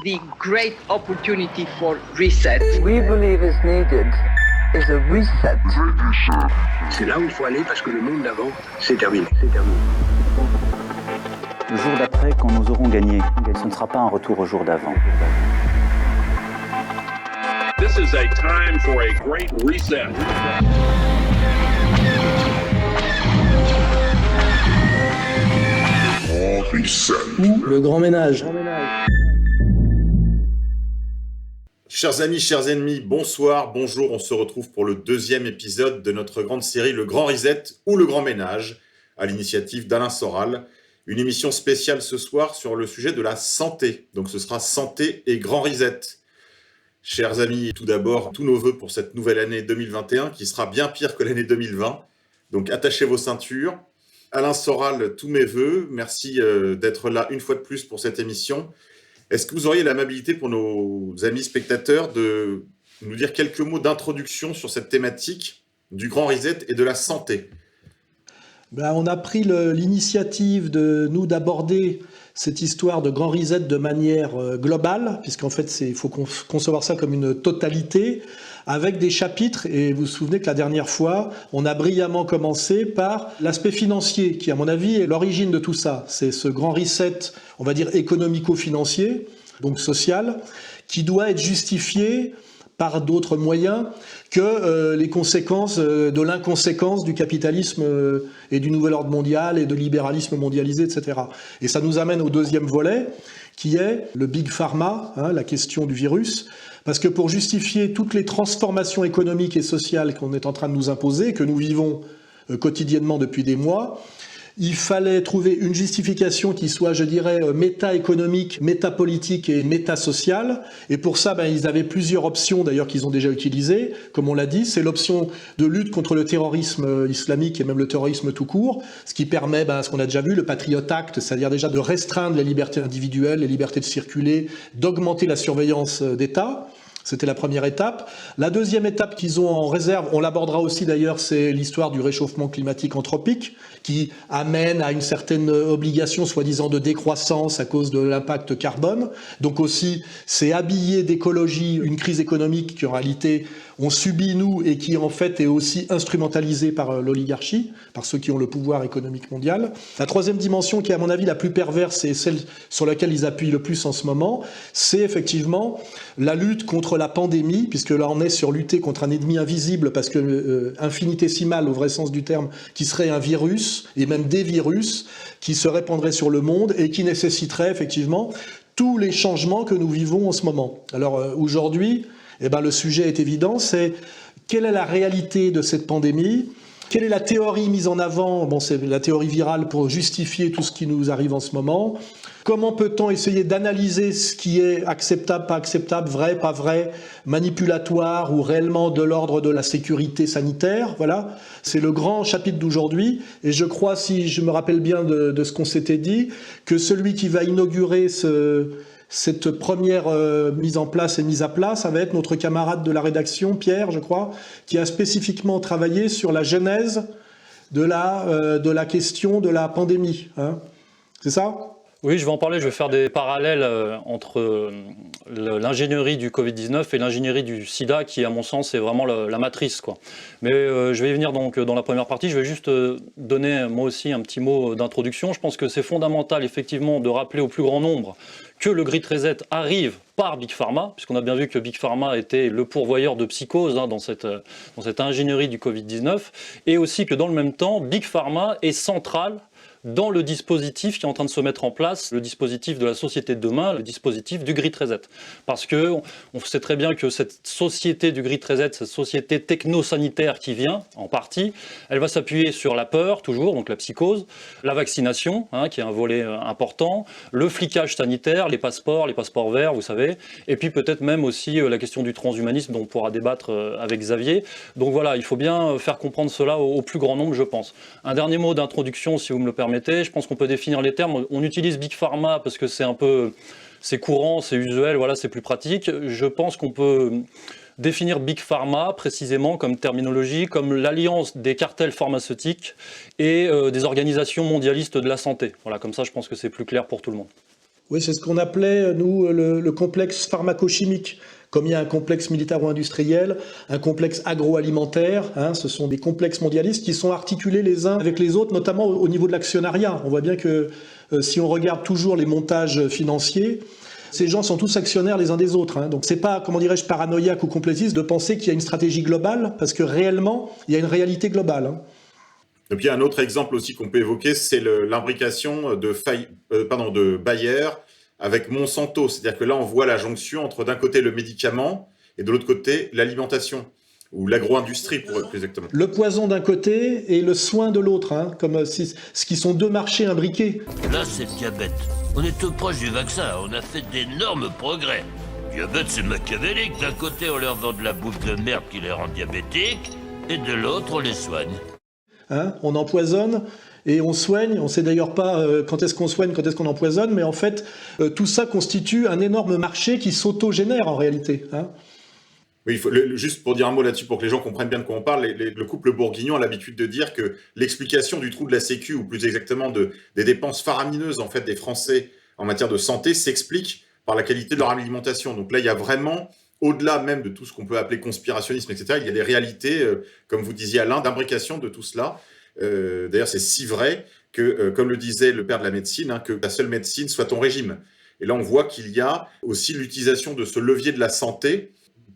the great opportunity for reset. We believe is needed is a reset. C'est là où il faut aller parce que le monde d'avant, c'est terminé. Le jour d'après, quand nous aurons gagné, ce ne sera pas un retour au jour d'avant. This is a time for a great reset. Le grand ménage. Chers amis, chers ennemis, bonsoir, bonjour, on se retrouve pour le deuxième épisode de notre grande série Le Grand Reset ou Le Grand Ménage, à l'initiative d'Alain Soral. Une émission spéciale ce soir sur le sujet de la santé. Donc ce sera santé et grand reset. Chers amis, tout d'abord, tous nos vœux pour cette nouvelle année 2021 qui sera bien pire que l'année 2020. Donc attachez vos ceintures. Alain Soral, tous mes vœux. Merci d'être là une fois de plus pour cette émission. Est-ce que vous auriez l'amabilité pour nos amis spectateurs de nous dire quelques mots d'introduction sur cette thématique du grand reset et de la santé ? On a pris l'initiative d'aborder cette histoire de grand reset de manière globale, puisqu'en fait, il faut concevoir ça comme une totalité, avec des chapitres, et vous vous souvenez que la dernière fois, on a brillamment commencé par l'aspect financier, qui à mon avis est l'origine de tout ça. C'est ce grand reset, on va dire économico-financier, donc social, qui doit être justifié par d'autres moyens que les conséquences de l'inconséquence du capitalisme et du nouvel ordre mondial et de libéralisme mondialisé, etc. Et ça nous amène au deuxième volet, qui est le Big Pharma, la question du virus. Parce que pour justifier toutes les transformations économiques et sociales qu'on est en train de nous imposer, que nous vivons quotidiennement depuis des mois, il fallait trouver une justification qui soit, je dirais, méta-économique, méta-politique et méta-sociale. Et pour ça, ils avaient plusieurs options, d'ailleurs, qu'ils ont déjà utilisées. Comme on l'a dit, c'est l'option de lutte contre le terrorisme islamique et même le terrorisme tout court, ce qui permet, ce qu'on a déjà vu, le Patriot Act, c'est-à-dire déjà de restreindre les libertés individuelles, les libertés de circuler, d'augmenter la surveillance d'État. C'était la première étape. La deuxième étape qu'ils ont en réserve, on l'abordera aussi d'ailleurs, c'est l'histoire du réchauffement climatique anthropique, qui amène à une certaine obligation, soi-disant, de décroissance à cause de l'impact carbone. Donc aussi, c'est habiller d'écologie une crise économique qui en réalité on subit nous et qui en fait est aussi instrumentalisée par l'oligarchie, par ceux qui ont le pouvoir économique mondial. La troisième dimension qui est à mon avis la plus perverse et celle sur laquelle ils appuient le plus en ce moment, c'est effectivement la lutte contre la pandémie, puisque là on est sur lutter contre un ennemi invisible parce que infinitésimal au vrai sens du terme, qui serait un virus et même des virus qui se répandraient sur le monde et qui nécessiteraient effectivement tous les changements que nous vivons en ce moment. Alors aujourd'hui, le sujet est évident, c'est quelle est la réalité de cette pandémie ? Quelle est la théorie mise en avant ? C'est la théorie virale pour justifier tout ce qui nous arrive en ce moment. Comment peut-on essayer d'analyser ce qui est acceptable, pas acceptable, vrai, pas vrai, manipulatoire ou réellement de l'ordre de la sécurité sanitaire ? Voilà, c'est le grand chapitre d'aujourd'hui. Et je crois, si je me rappelle bien de ce qu'on s'était dit, que celui qui va inaugurer cette première mise en place et mise à plat, ça va être notre camarade de la rédaction, Pierre, je crois, qui a spécifiquement travaillé sur la genèse de la question de la pandémie. C'est ça ? Oui, je vais en parler. Je vais faire des parallèles entre l'ingénierie du Covid-19 et l'ingénierie du sida, qui, à mon sens, est vraiment la matrice, quoi. Mais je vais y venir donc dans la première partie. Je vais juste donner, moi aussi, un petit mot d'introduction. Je pense que c'est fondamental, effectivement, de rappeler au plus grand nombre que le Great Reset arrive par Big Pharma, puisqu'on a bien vu que Big Pharma était le pourvoyeur de psychose dans cette ingénierie du Covid-19, et aussi que dans le même temps, Big Pharma est central dans le dispositif qui est en train de se mettre en place, le dispositif de la société de demain, le dispositif du Great Reset. Parce que on sait très bien que cette société du Great Reset, cette société techno-sanitaire qui vient, en partie, elle va s'appuyer sur la peur, toujours, donc la psychose, la vaccination, qui est un volet important, le flicage sanitaire, les passeports verts, vous savez, et puis peut-être même aussi la question du transhumanisme dont on pourra débattre avec Xavier. Donc voilà, il faut bien faire comprendre cela au plus grand nombre, je pense. Un dernier mot d'introduction, si vous me le permettez. Je pense qu'on peut définir les termes. On utilise Big Pharma parce que c'est courant, c'est usuel, voilà, c'est plus pratique. Je pense qu'on peut définir Big Pharma précisément comme terminologie, comme l'alliance des cartels pharmaceutiques et des organisations mondialistes de la santé. Voilà, comme ça je pense que c'est plus clair pour tout le monde. Oui, c'est ce qu'on appelait, nous, le complexe pharmacochimique. Comme il y a un complexe militaro-industriel, un complexe agroalimentaire, hein, ce sont des complexes mondialistes qui sont articulés les uns avec les autres, notamment au niveau de l'actionnariat. On voit bien que si on regarde toujours les montages financiers, ces gens sont tous actionnaires les uns des autres. Hein. Donc c'est pas, comment dirais-je, paranoïaque ou complétiste de penser qu'il y a une stratégie globale, parce que réellement, il y a une réalité globale. Hein. Et puis un autre exemple aussi qu'on peut évoquer, c'est l'imbrication de Bayer avec Monsanto. C'est-à-dire que là, on voit la jonction entre d'un côté le médicament et de l'autre côté l'alimentation, ou l'agro-industrie pour être plus exactement. Le poison d'un côté et le soin de l'autre, hein, comme ce qui sont deux marchés imbriqués. Là, c'est le diabète. On est tout proche du vaccin, on a fait d'énormes progrès. Diabète, c'est machiavélique. D'un côté, on leur vend de la bouffe de merde qui les rend diabétiques, et de l'autre, on les soigne. Hein, on empoisonne et on soigne. On ne sait d'ailleurs pas quand est-ce qu'on soigne, quand est-ce qu'on empoisonne, mais en fait, tout ça constitue un énorme marché qui s'auto-génère en réalité. Hein. Oui, juste pour dire un mot là-dessus, pour que les gens comprennent bien de quoi on parle, le couple Bourguignon a l'habitude de dire que l'explication du trou de la Sécu, ou plus exactement des dépenses faramineuses en fait des Français en matière de santé, s'explique par la qualité de leur alimentation. Donc là, il y a vraiment, au-delà même de tout ce qu'on peut appeler conspirationnisme, etc., il y a des réalités, comme vous disiez Alain, d'imbrication de tout cela. D'ailleurs, c'est si vrai que, comme le disait le père de la médecine, hein, que la seule médecine soit ton régime. Et là, on voit qu'il y a aussi l'utilisation de ce levier de la santé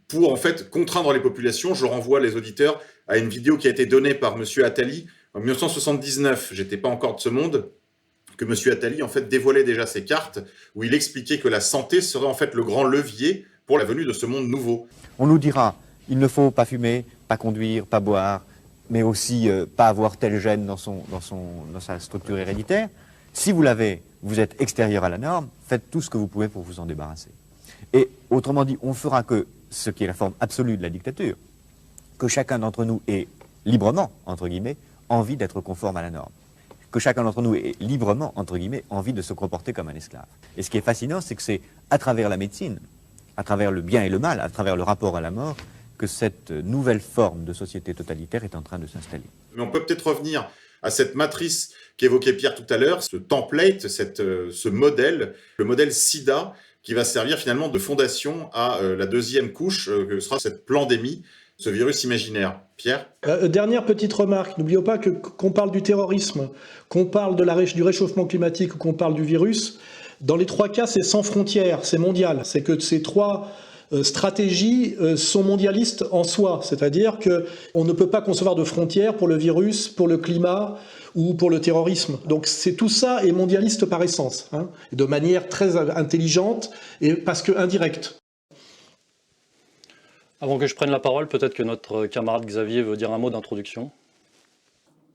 pour en fait contraindre les populations. Je renvoie les auditeurs à une vidéo qui a été donnée par M. Attali en 1979. J'étais pas encore de ce monde, que M. Attali en fait dévoilait déjà ses cartes où il expliquait que la santé serait en fait le grand levier pour la venue de ce monde nouveau. On nous dira, il ne faut pas fumer, pas conduire, pas boire, mais aussi pas avoir tel gène dans sa structure héréditaire. Si vous l'avez, vous êtes extérieur à la norme, faites tout ce que vous pouvez pour vous en débarrasser. Et autrement dit, on fera que ce qui est la forme absolue de la dictature, que chacun d'entre nous ait librement, entre guillemets, envie d'être conforme à la norme. Que chacun d'entre nous ait librement, entre guillemets, envie de se comporter comme un esclave. Et ce qui est fascinant, c'est que c'est à travers la médecine, à travers le bien et le mal, à travers le rapport à la mort, que cette nouvelle forme de société totalitaire est en train de s'installer. Mais on peut peut-être revenir à cette matrice qu'évoquait Pierre tout à l'heure, ce template, ce modèle, le modèle SIDA, qui va servir finalement de fondation à la deuxième couche, que sera cette pandémie, ce virus imaginaire. Pierre ? Dernière petite remarque, n'oublions pas qu'on parle du terrorisme, qu'on parle du réchauffement climatique ou qu'on parle du virus, dans les trois cas, c'est sans frontières, c'est mondial. C'est que ces trois stratégies sont mondialistes en soi, c'est-à-dire qu'on ne peut pas concevoir de frontières pour le virus, pour le climat ou pour le terrorisme. Donc tout ça est mondialiste par essence, hein, de manière très intelligente et parce que indirecte. Avant que je prenne la parole, peut-être que notre camarade Xavier veut dire un mot d'introduction.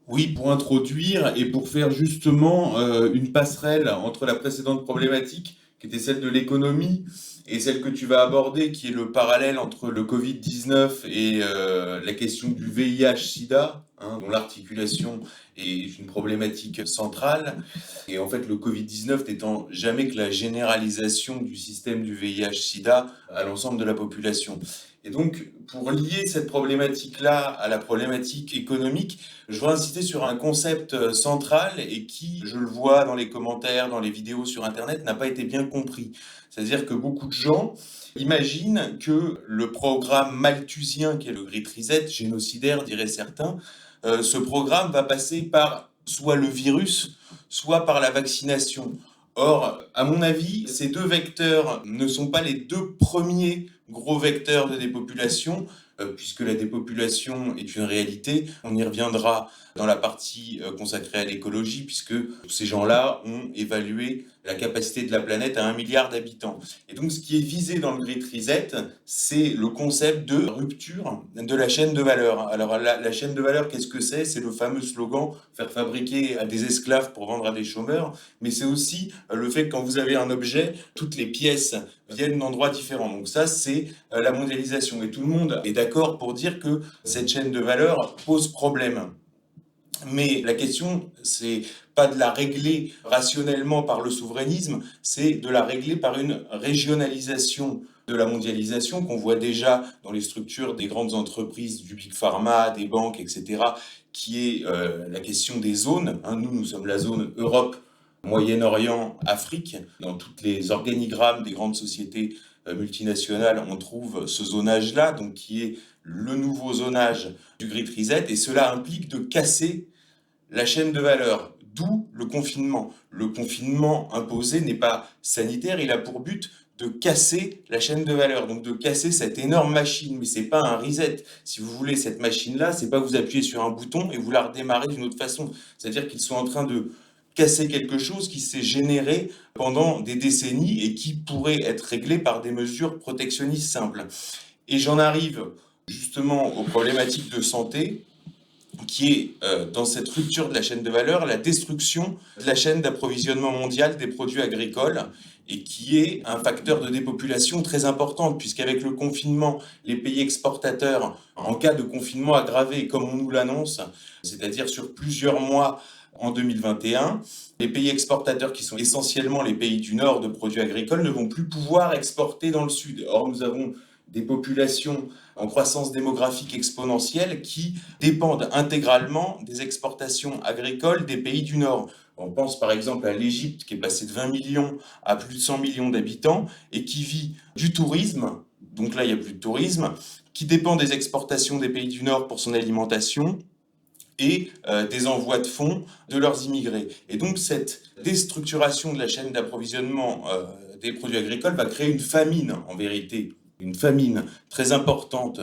Oui, pour introduire et pour faire justement une passerelle entre la précédente problématique, qui était celle de l'économie, et celle que tu vas aborder, qui est le parallèle entre le Covid-19 et la question du VIH-Sida, hein, dont l'articulation est une problématique centrale. Et en fait, le Covid-19 n'étant jamais que la généralisation du système du VIH-Sida à l'ensemble de la population. Et donc, pour lier cette problématique-là à la problématique économique, je voudrais insister sur un concept central et qui, je le vois dans les commentaires, dans les vidéos sur Internet, n'a pas été bien compris. C'est-à-dire que beaucoup de gens imaginent que le programme malthusien, qui est le Great Reset, génocidaire, diraient certains, ce programme va passer par soit le virus, soit par la vaccination. Or, à mon avis, ces deux vecteurs ne sont pas les deux premiers gros vecteurs de dépopulation, puisque la dépopulation est une réalité. On y reviendra dans la partie consacrée à l'écologie, puisque ces gens-là ont évalué la capacité de la planète à 1 milliard d'habitants. Et donc, ce qui est visé dans le Great Reset, c'est le concept de rupture de la chaîne de valeur. Alors, la chaîne de valeur, qu'est-ce que c'est ? C'est le fameux slogan « faire fabriquer à des esclaves pour vendre à des chômeurs », mais c'est aussi le fait que quand vous avez un objet, toutes les pièces viennent d'endroits différents. Donc ça, c'est la mondialisation. Et tout le monde est d'accord pour dire que cette chaîne de valeur pose problème. Mais la question, c'est pas de la régler rationnellement par le souverainisme, c'est de la régler par une régionalisation de la mondialisation qu'on voit déjà dans les structures des grandes entreprises, du Big Pharma, des banques, etc., qui est la question des zones. Hein, nous sommes la zone Europe, Moyen-Orient, Afrique. Dans tous les organigrammes des grandes sociétés multinationales, on trouve ce zonage-là, donc qui est le nouveau zonage du Great Reset, et cela implique de casser la chaîne de valeur, d'où le confinement. Le confinement imposé n'est pas sanitaire, il a pour but de casser la chaîne de valeur, donc de casser cette énorme machine. Mais c'est pas un reset. Si vous voulez, cette machine-là, c'est pas vous appuyez sur un bouton et vous la redémarrez d'une autre façon. C'est-à-dire qu'ils sont en train de casser quelque chose qui s'est généré pendant des décennies et qui pourrait être réglé par des mesures protectionnistes simples. Et j'en arrive justement aux problématiques de santé, qui est, dans cette rupture de la chaîne de valeur, la destruction de la chaîne d'approvisionnement mondial des produits agricoles, et qui est un facteur de dépopulation très important, puisqu'avec le confinement, les pays exportateurs, en cas de confinement aggravé, comme on nous l'annonce, c'est-à-dire sur plusieurs mois en 2021, les pays exportateurs, qui sont essentiellement les pays du Nord de produits agricoles, ne vont plus pouvoir exporter dans le Sud. Or, nous avons des populations en croissance démographique exponentielle qui dépendent intégralement des exportations agricoles des pays du Nord. On pense par exemple à l'Égypte, qui est passée de 20 millions à plus de 100 millions d'habitants et qui vit du tourisme, donc là il n'y a plus de tourisme, qui dépend des exportations des pays du Nord pour son alimentation et des envois de fonds de leurs immigrés. Et donc cette déstructuration de la chaîne d'approvisionnement des produits agricoles va créer une famine en vérité, une famine très importante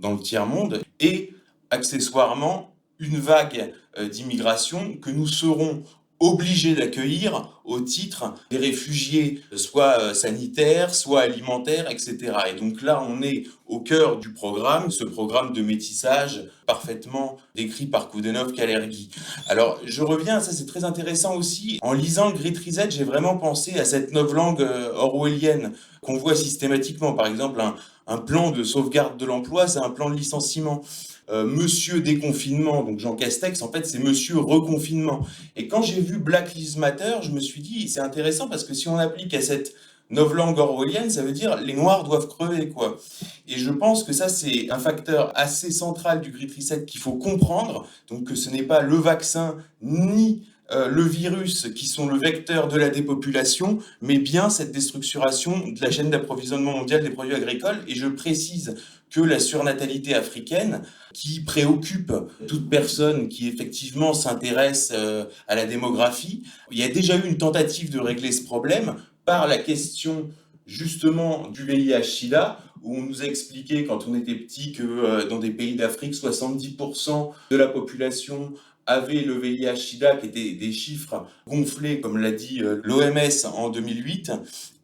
dans le tiers-monde et accessoirement une vague d'immigration que nous serons obligés d'accueillir au titre des réfugiés, soit sanitaires, soit alimentaires, etc. Et donc là, on est au cœur du programme, ce programme de métissage parfaitement décrit par Koudenov-Kalergi. Alors, je reviens, ça c'est très intéressant aussi. En lisant le Great Reset, j'ai vraiment pensé à cette novlangue orwellienne qu'on voit systématiquement. Par exemple, un plan de sauvegarde de l'emploi, c'est un plan de licenciement. Monsieur déconfinement, donc Jean Castex, en fait, c'est Monsieur reconfinement. Et quand j'ai vu Black Lives Matter, je me suis dit, c'est intéressant parce que si on applique à cette novlangue orwellienne, ça veut dire les Noirs doivent crever, quoi. Et je pense que ça, c'est un facteur assez central du Great Reset qu'il faut comprendre, donc que ce n'est pas le vaccin ni le virus qui sont le vecteur de la dépopulation, mais bien cette déstructuration de la chaîne d'approvisionnement mondial des produits agricoles. Et je précise que la surnatalité africaine, qui préoccupe toute personne qui effectivement s'intéresse à la démographie, il y a déjà eu une tentative de régler ce problème par la question justement du VIH-Sida, où on nous a expliqué quand on était petit que dans des pays d'Afrique, 70% de la population avait le VIH-Sida, qui étaient des chiffres gonflés, comme l'a dit l'OMS en 2008,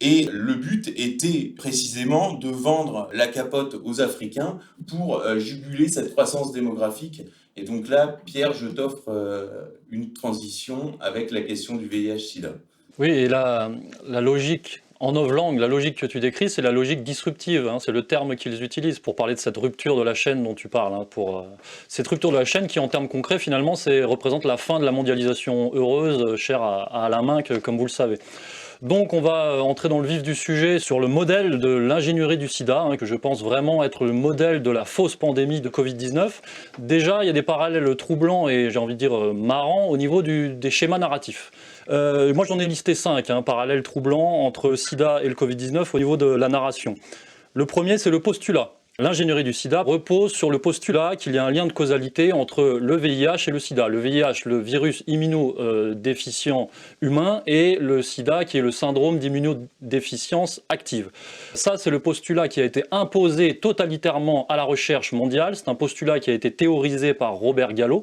et le but était précisément de vendre la capote aux Africains pour juguler cette croissance démographique. Et donc là, Pierre, je t'offre une transition avec la question du VIH-Sida. Oui, et la logique en novlangue, la logique que tu décris, c'est la logique disruptive, hein, c'est le terme qu'ils utilisent pour parler de cette rupture de la chaîne dont tu parles. Hein, cette rupture de la chaîne qui, en termes concrets, finalement, représente la fin de la mondialisation heureuse, chère à Alain Minck, comme vous le savez. Donc on va entrer dans le vif du sujet sur le modèle de l'ingénierie du sida, hein, que je pense vraiment être le modèle de la fausse pandémie de Covid-19. Déjà, il y a des parallèles troublants et j'ai envie de dire marrants au niveau des schémas narratifs. Moi j'en ai listé 5, parallèles troublants entre sida et le Covid-19 au niveau de la narration. Le premier, c'est le postulat. L'ingénierie du sida repose sur le postulat qu'il y a un lien de causalité entre le VIH et le sida. Le VIH, le virus immunodéficient humain, et le sida qui est le syndrome d'immunodéficience active. Ça, c'est le postulat qui a été imposé totalitairement à la recherche mondiale. C'est un postulat qui a été théorisé par Robert Gallo.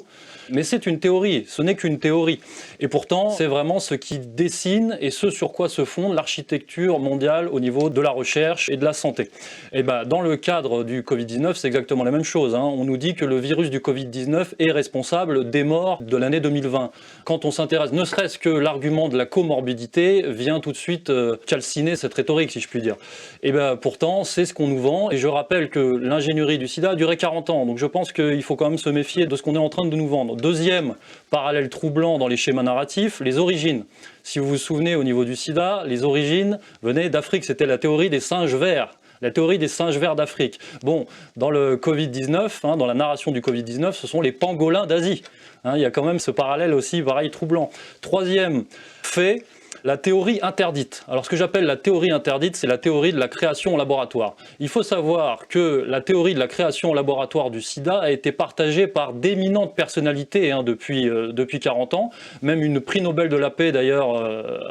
Mais c'est une théorie, ce n'est qu'une théorie. Et pourtant, c'est vraiment ce qui dessine et ce sur quoi se fonde l'architecture mondiale au niveau de la recherche et de la santé. Et dans le cadre du Covid-19, c'est exactement la même chose. On nous dit que le virus du Covid-19 est responsable des morts de l'année 2020. Quand on s'intéresse, ne serait-ce que l'argument de la comorbidité vient tout de suite calciner cette rhétorique, si je puis dire. Et pourtant, c'est ce qu'on nous vend. Et je rappelle que l'ingénierie du sida a duré 40 ans. Donc je pense qu'il faut quand même se méfier de ce qu'on est en train de nous vendre. Deuxième parallèle troublant dans les schémas narratifs, les origines. Si vous vous souvenez, au niveau du sida, les origines venaient d'Afrique. C'était la théorie des singes verts. La théorie des singes verts d'Afrique. Bon, dans le Covid-19, dans la narration du Covid-19, ce sont les pangolins d'Asie. Il y a quand même ce parallèle aussi, pareil, troublant. Troisième fait, la théorie interdite. Alors ce que j'appelle la théorie interdite, c'est la théorie de la création en laboratoire. Il faut savoir que la théorie de la création en laboratoire du sida a été partagée par d'éminentes personnalités depuis 40 ans. Même une prix Nobel de la paix d'ailleurs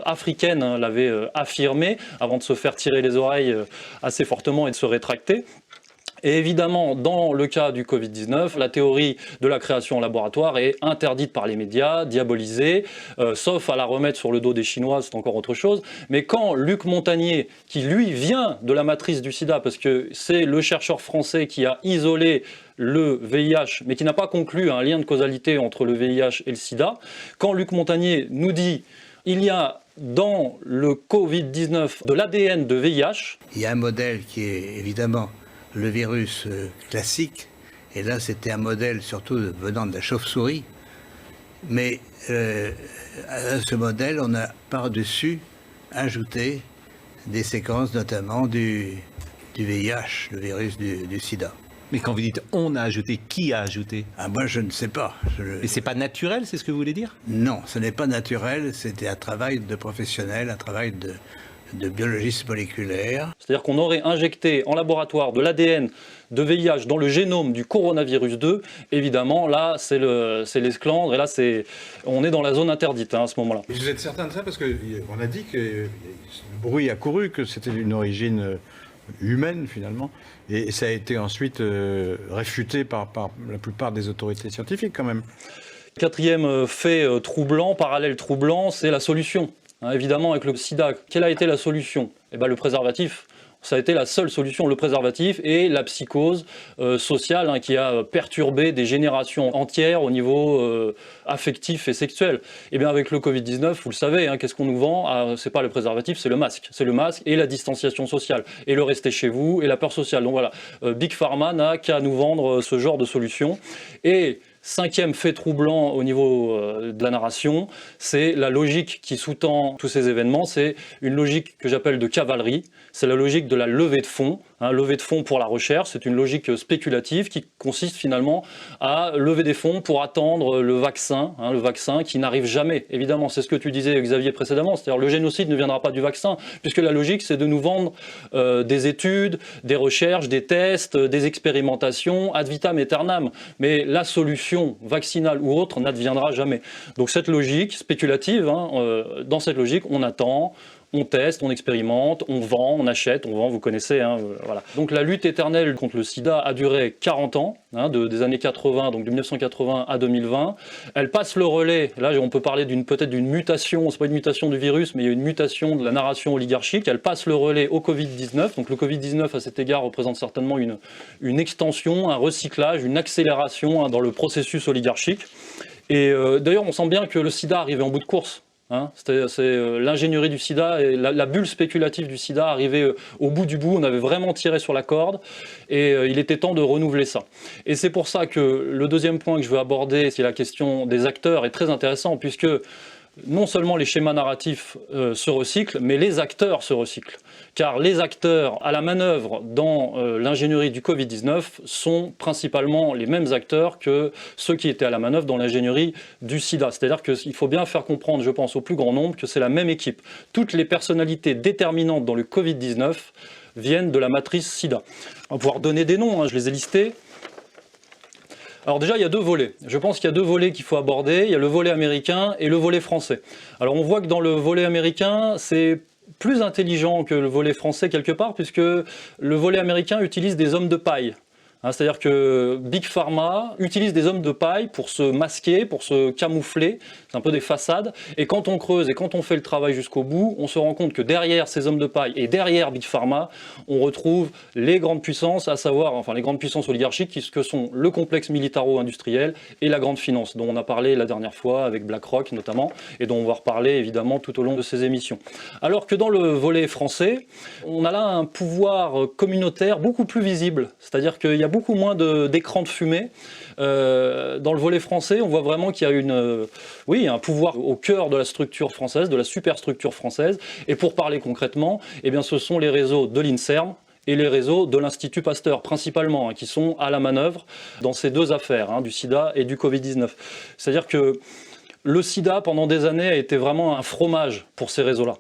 africaine l'avait affirmé avant de se faire tirer les oreilles assez fortement et de se rétracter. Et évidemment, dans le cas du Covid-19, la théorie de la création en laboratoire est interdite par les médias, diabolisée, sauf à la remettre sur le dos des Chinois, c'est encore autre chose. Mais quand Luc Montagnier, qui lui vient de la matrice du sida, parce que c'est le chercheur français qui a isolé le VIH, mais qui n'a pas conclu un lien de causalité entre le VIH et le sida, quand Luc Montagnier nous dit « il y a dans le Covid-19 de l'ADN de VIH », il y a un modèle qui est évidemment le virus classique, et là c'était un modèle surtout venant de la chauve-souris, mais à ce modèle on a par-dessus ajouté des séquences notamment du VIH, le virus du sida. Mais quand vous dites on a ajouté, qui a ajouté? Moi je ne sais pas. Et c'est pas naturel, c'est ce que vous voulez dire? Non, ce n'est pas naturel, c'était un travail de professionnel, un travail de biologistes moléculaires. C'est-à-dire qu'on aurait injecté en laboratoire de l'ADN de VIH dans le génome du coronavirus 2, évidemment, là, c'est l'esclandre, et là, on est dans la zone interdite à ce moment-là. Vous êtes certain de ça? Parce qu'on a dit que le bruit a couru, que c'était d'une origine humaine, finalement, et ça a été ensuite réfuté par la plupart des autorités scientifiques, quand même. Quatrième fait troublant, parallèle troublant, c'est la solution. Évidemment, avec le sida, quelle a été la solution? Le préservatif. Ça a été la seule solution, le préservatif et la psychose sociale qui a perturbé des générations entières au niveau affectif et sexuel. Et bien avec le Covid-19, vous le savez, qu'est-ce qu'on nous vend? C'est pas le préservatif, c'est le masque. C'est le masque et la distanciation sociale. Et le rester chez vous et la peur sociale. Donc voilà, Big Pharma n'a qu'à nous vendre ce genre de solution. Et cinquième fait troublant au niveau de la narration, c'est la logique qui sous-tend tous ces événements. C'est une logique que j'appelle de cavalerie. C'est la logique de la levée de fonds. Levée de fonds pour la recherche, c'est une logique spéculative qui consiste finalement à lever des fonds pour attendre le vaccin qui n'arrive jamais. Évidemment, c'est ce que tu disais Xavier précédemment, c'est-à-dire le génocide ne viendra pas du vaccin, puisque la logique c'est de nous vendre des études, des recherches, des tests, des expérimentations, ad vitam aeternam. Mais la solution vaccinale ou autre n'adviendra jamais. Donc cette logique spéculative, dans cette logique, on attend, on teste, on expérimente, on vend, on achète, on vend, vous connaissez. Voilà. Donc la lutte éternelle contre le sida a duré 40 ans, des années 80, donc de 1980 à 2020. Elle passe le relais, là on peut parler peut-être d'une mutation, c'est pas une mutation du virus, mais il y a une mutation de la narration oligarchique. Elle passe le relais au Covid-19, donc le Covid-19 à cet égard représente certainement une extension, un recyclage, une accélération dans le processus oligarchique. Et d'ailleurs on sent bien que le sida arrivait en bout de course. C'est l'ingénierie du sida et la bulle spéculative du sida arrivait au bout du bout, on avait vraiment tiré sur la corde et il était temps de renouveler ça. Et c'est pour ça que le deuxième point que je veux aborder, c'est la question des acteurs, est très intéressant puisque non seulement les schémas narratifs se recyclent, mais les acteurs se recyclent. Car les acteurs à la manœuvre dans l'ingénierie du Covid-19 sont principalement les mêmes acteurs que ceux qui étaient à la manœuvre dans l'ingénierie du sida. C'est-à-dire qu'il faut bien faire comprendre, je pense, au plus grand nombre que c'est la même équipe. Toutes les personnalités déterminantes dans le Covid-19 viennent de la matrice sida. On va pouvoir donner des noms, je les ai listés. Alors déjà, il y a deux volets. Je pense qu'il y a deux volets qu'il faut aborder. Il y a le volet américain et le volet français. Alors on voit que dans le volet américain, c'est plus intelligent que le volet français quelque part, puisque le volet américain utilise des hommes de paille. C'est-à-dire que Big Pharma utilise des hommes de paille pour se masquer, pour se camoufler, c'est un peu des façades, et quand on creuse et quand on fait le travail jusqu'au bout, on se rend compte que derrière ces hommes de paille et derrière Big Pharma, on retrouve les grandes puissances, à savoir, les grandes puissances oligarchiques, que sont le complexe militaro-industriel et la grande finance, dont on a parlé la dernière fois avec BlackRock notamment, et dont on va reparler évidemment tout au long de ces émissions. Alors que dans le volet français, on a là un pouvoir communautaire beaucoup plus visible, c'est-à-dire qu'il y a beaucoup moins d'écrans de fumée. Dans le volet français, on voit vraiment qu'il y a un pouvoir au cœur de la structure française, de la superstructure française. Et pour parler concrètement, ce sont les réseaux de l'INSERM et les réseaux de l'Institut Pasteur, principalement, qui sont à la manœuvre dans ces deux affaires, du sida et du Covid-19. C'est-à-dire que le sida, pendant des années, a été vraiment un fromage pour ces réseaux-là.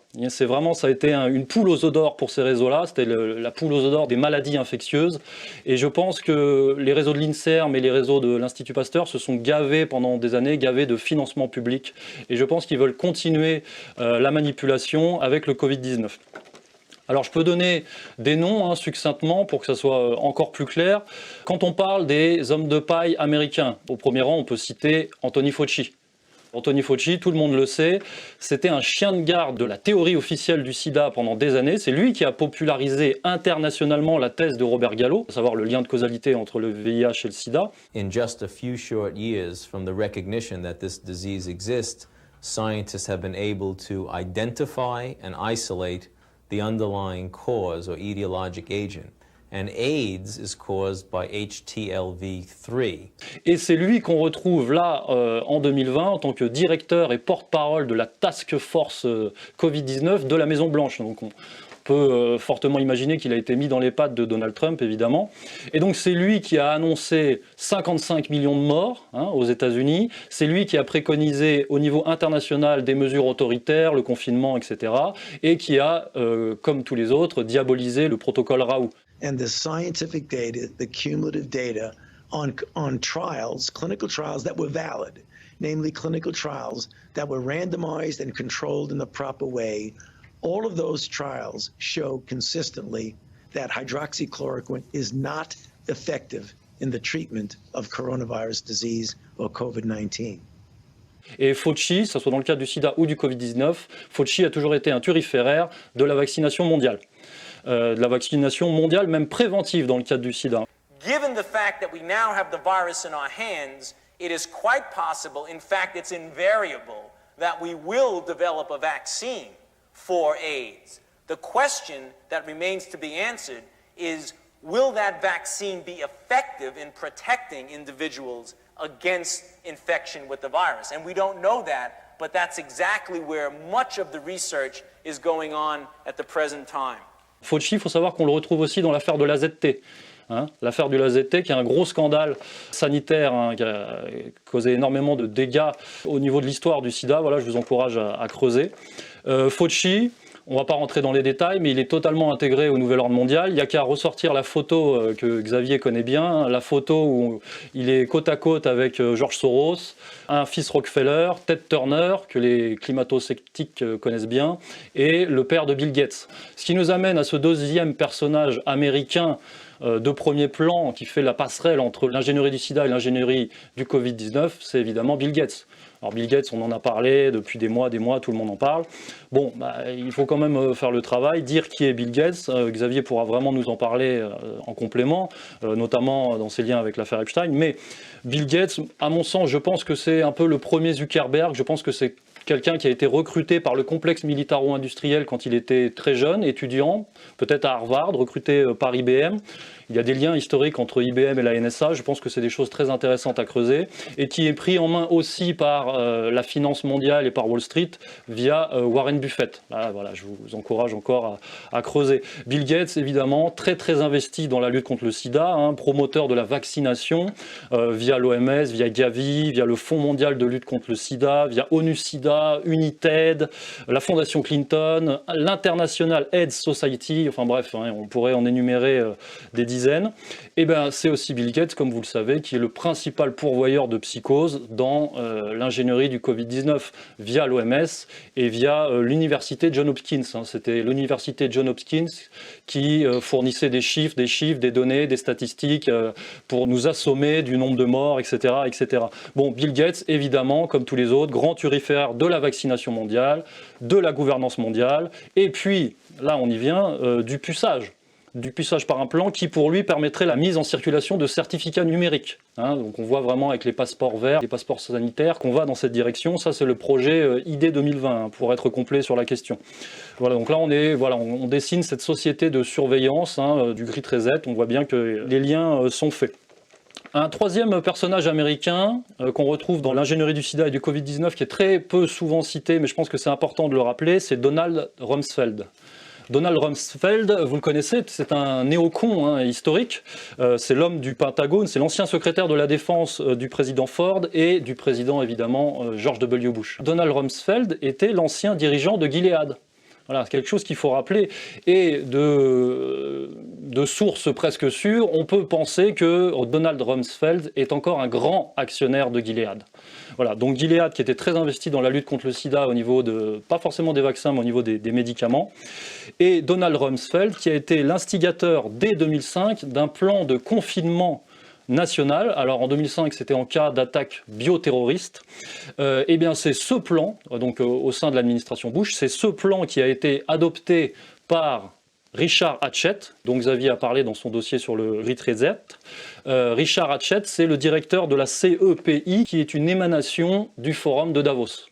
Ça a été une poule aux œufs d'or pour ces réseaux-là. C'était la poule aux œufs d'or des maladies infectieuses. Et je pense que les réseaux de l'INSERM et les réseaux de l'Institut Pasteur se sont gavés pendant des années, gavés de financement public. Et je pense qu'ils veulent continuer la manipulation avec le Covid-19. Alors je peux donner des noms succinctement pour que ça soit encore plus clair. Quand on parle des hommes de paille américains, au premier rang, on peut citer Anthony Fauci. Anthony Fauci, tout le monde le sait, c'était un chien de garde de la théorie officielle du sida pendant des années. C'est lui qui a popularisé internationalement la thèse de Robert Gallo, à savoir le lien de causalité entre le VIH et le sida. In just a few short years from the recognition that this disease exists, scientists have been able to identify and isolate the underlying cause or etiologic agent. And AIDS is caused by HTLV3. Et c'est lui qu'on retrouve là en 2020 en tant que directeur et porte-parole de la Task Force Covid-19 de la Maison-Blanche. Donc on peut fortement imaginer qu'il a été mis dans les pattes de Donald Trump, évidemment. Et donc c'est lui qui a annoncé 55 millions de morts aux États-Unis. C'est lui qui a préconisé au niveau international des mesures autoritaires, le confinement, etc. Et qui a, comme tous les autres, diabolisé le protocole Raoult. And the scientific data, the cumulative data on trials, clinical trials that were valid, namely clinical trials that were randomized and controlled in the proper way, all of those trials show consistently that hydroxychloroquine is not effective in the treatment of coronavirus disease or COVID-19. Et Fauci, que ce soit dans le cadre du sida ou du Covid-19, Fauci a toujours été un turiféraire de la vaccination mondiale. De la vaccination mondiale, même préventive dans le cadre du sida. Given the fact that we now have the virus in our hands, it is quite possible, in fact it's invariable, that we will develop a vaccine for AIDS. The question that remains to be answered is, will that vaccine be effective in protecting individuals against infection with the virus? And we don't know that, but that's exactly where much of the research is going on at the present time. Fauci, il faut savoir qu'on le retrouve aussi dans l'affaire de l'AZT. L'affaire du AZT, qui est un gros scandale sanitaire qui a causé énormément de dégâts au niveau de l'histoire du sida. Voilà, je vous encourage à creuser. Fauci, on ne va pas rentrer dans les détails, mais il est totalement intégré au nouvel ordre mondial. Il n'y a qu'à ressortir la photo que Xavier connaît bien, la photo où il est côte à côte avec George Soros, un fils Rockefeller, Ted Turner, que les climato-sceptiques connaissent bien, et le père de Bill Gates. Ce qui nous amène à ce deuxième personnage américain de premier plan qui fait la passerelle entre l'ingénierie du sida et l'ingénierie du Covid-19, c'est évidemment Bill Gates. Alors Bill Gates, on en a parlé depuis des mois, tout le monde en parle. Bon, il faut quand même faire le travail, dire qui est Bill Gates. Xavier pourra vraiment nous en parler en complément, notamment dans ses liens avec l'affaire Epstein. Mais Bill Gates, à mon sens, je pense que c'est un peu le premier Zuckerberg. Je pense que c'est quelqu'un qui a été recruté par le complexe militaro-industriel quand il était très jeune, étudiant, peut-être à Harvard, recruté par IBM. Il y a des liens historiques entre IBM et la NSA, je pense que c'est des choses très intéressantes à creuser, et qui est pris en main aussi par la finance mondiale et par Wall Street via Warren Buffett. Là, voilà, je vous encourage encore à creuser. Bill Gates, évidemment, très très investi dans la lutte contre le sida, promoteur de la vaccination via l'OMS, via Gavi, via le Fonds mondial de lutte contre le sida, via ONU-SIDA, United, la Fondation Clinton, l'International AIDS Society, enfin bref, on pourrait en énumérer des dizaines. Et ben, c'est aussi Bill Gates, comme vous le savez, qui est le principal pourvoyeur de psychose dans l'ingénierie du Covid-19 via l'OMS et via l'université Johns Hopkins. C'était l'université Johns Hopkins qui fournissait des chiffres, des données, des statistiques pour nous assommer du nombre de morts, etc., etc. Bon, Bill Gates, évidemment, comme tous les autres, grand turiféraire de la vaccination mondiale, de la gouvernance mondiale, et puis, là on y vient, du puçage par implant qui pour lui permettrait la mise en circulation de certificats numériques. Donc on voit vraiment avec les passeports verts, les passeports sanitaires qu'on va dans cette direction. Ça c'est le projet ID 2020 pour être complet sur la question. Voilà, donc là on dessine cette société de surveillance du Great Reset. On voit bien que les liens sont faits. Un troisième personnage américain qu'on retrouve dans l'ingénierie du sida et du Covid-19 qui est très peu souvent cité, mais je pense que c'est important de le rappeler, c'est Donald Rumsfeld. Donald Rumsfeld, vous le connaissez, c'est un néocon historique. C'est l'homme du Pentagone, c'est l'ancien secrétaire de la défense du président Ford et du président évidemment George W. Bush. Donald Rumsfeld était l'ancien dirigeant de Gilead. Voilà, c'est quelque chose qu'il faut rappeler. Et de sources presque sûres, on peut penser que Donald Rumsfeld est encore un grand actionnaire de Gilead. Voilà, donc Gilead qui était très investi dans la lutte contre le sida au niveau de, pas forcément des vaccins, mais au niveau des médicaments. Et Donald Rumsfeld qui a été l'instigateur dès 2005 d'un plan de confinement national. Alors en 2005, c'était en cas d'attaque bioterroriste. Eh bien, c'est ce plan, donc au sein de l'administration Bush, c'est ce plan qui a été adopté par Richard Hatchett, dont Xavier a parlé dans son dossier sur le Rite Reset. Richard Hatchett, c'est le directeur de la CEPI, qui est une émanation du Forum de Davos.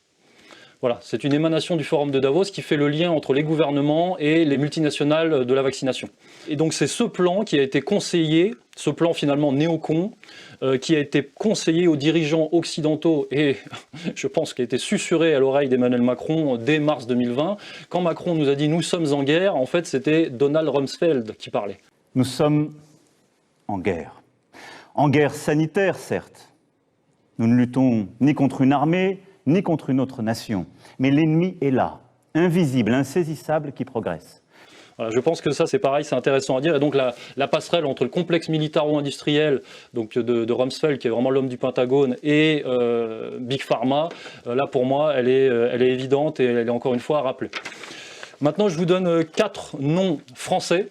Voilà, c'est une émanation du Forum de Davos qui fait le lien entre les gouvernements et les multinationales de la vaccination. Et donc c'est ce plan qui a été conseillé, ce plan finalement néocon, qui a été conseillé aux dirigeants occidentaux et je pense qu'il a été susurré à l'oreille d'Emmanuel Macron dès mars 2020. Quand Macron nous a dit « nous sommes en guerre », en fait c'était Donald Rumsfeld qui parlait. Nous sommes en guerre. En guerre sanitaire, certes. Nous ne luttons ni contre une armée, ni contre une autre nation. Mais l'ennemi est là, invisible, insaisissable, qui progresse. Voilà, je pense que ça, c'est pareil, c'est intéressant à dire. Et donc la passerelle entre le complexe militaro-industriel donc de Rumsfeld, qui est vraiment l'homme du Pentagone, et Big Pharma, là pour moi, elle est évidente et elle est encore une fois à rappeler. Maintenant, je vous donne 4 noms français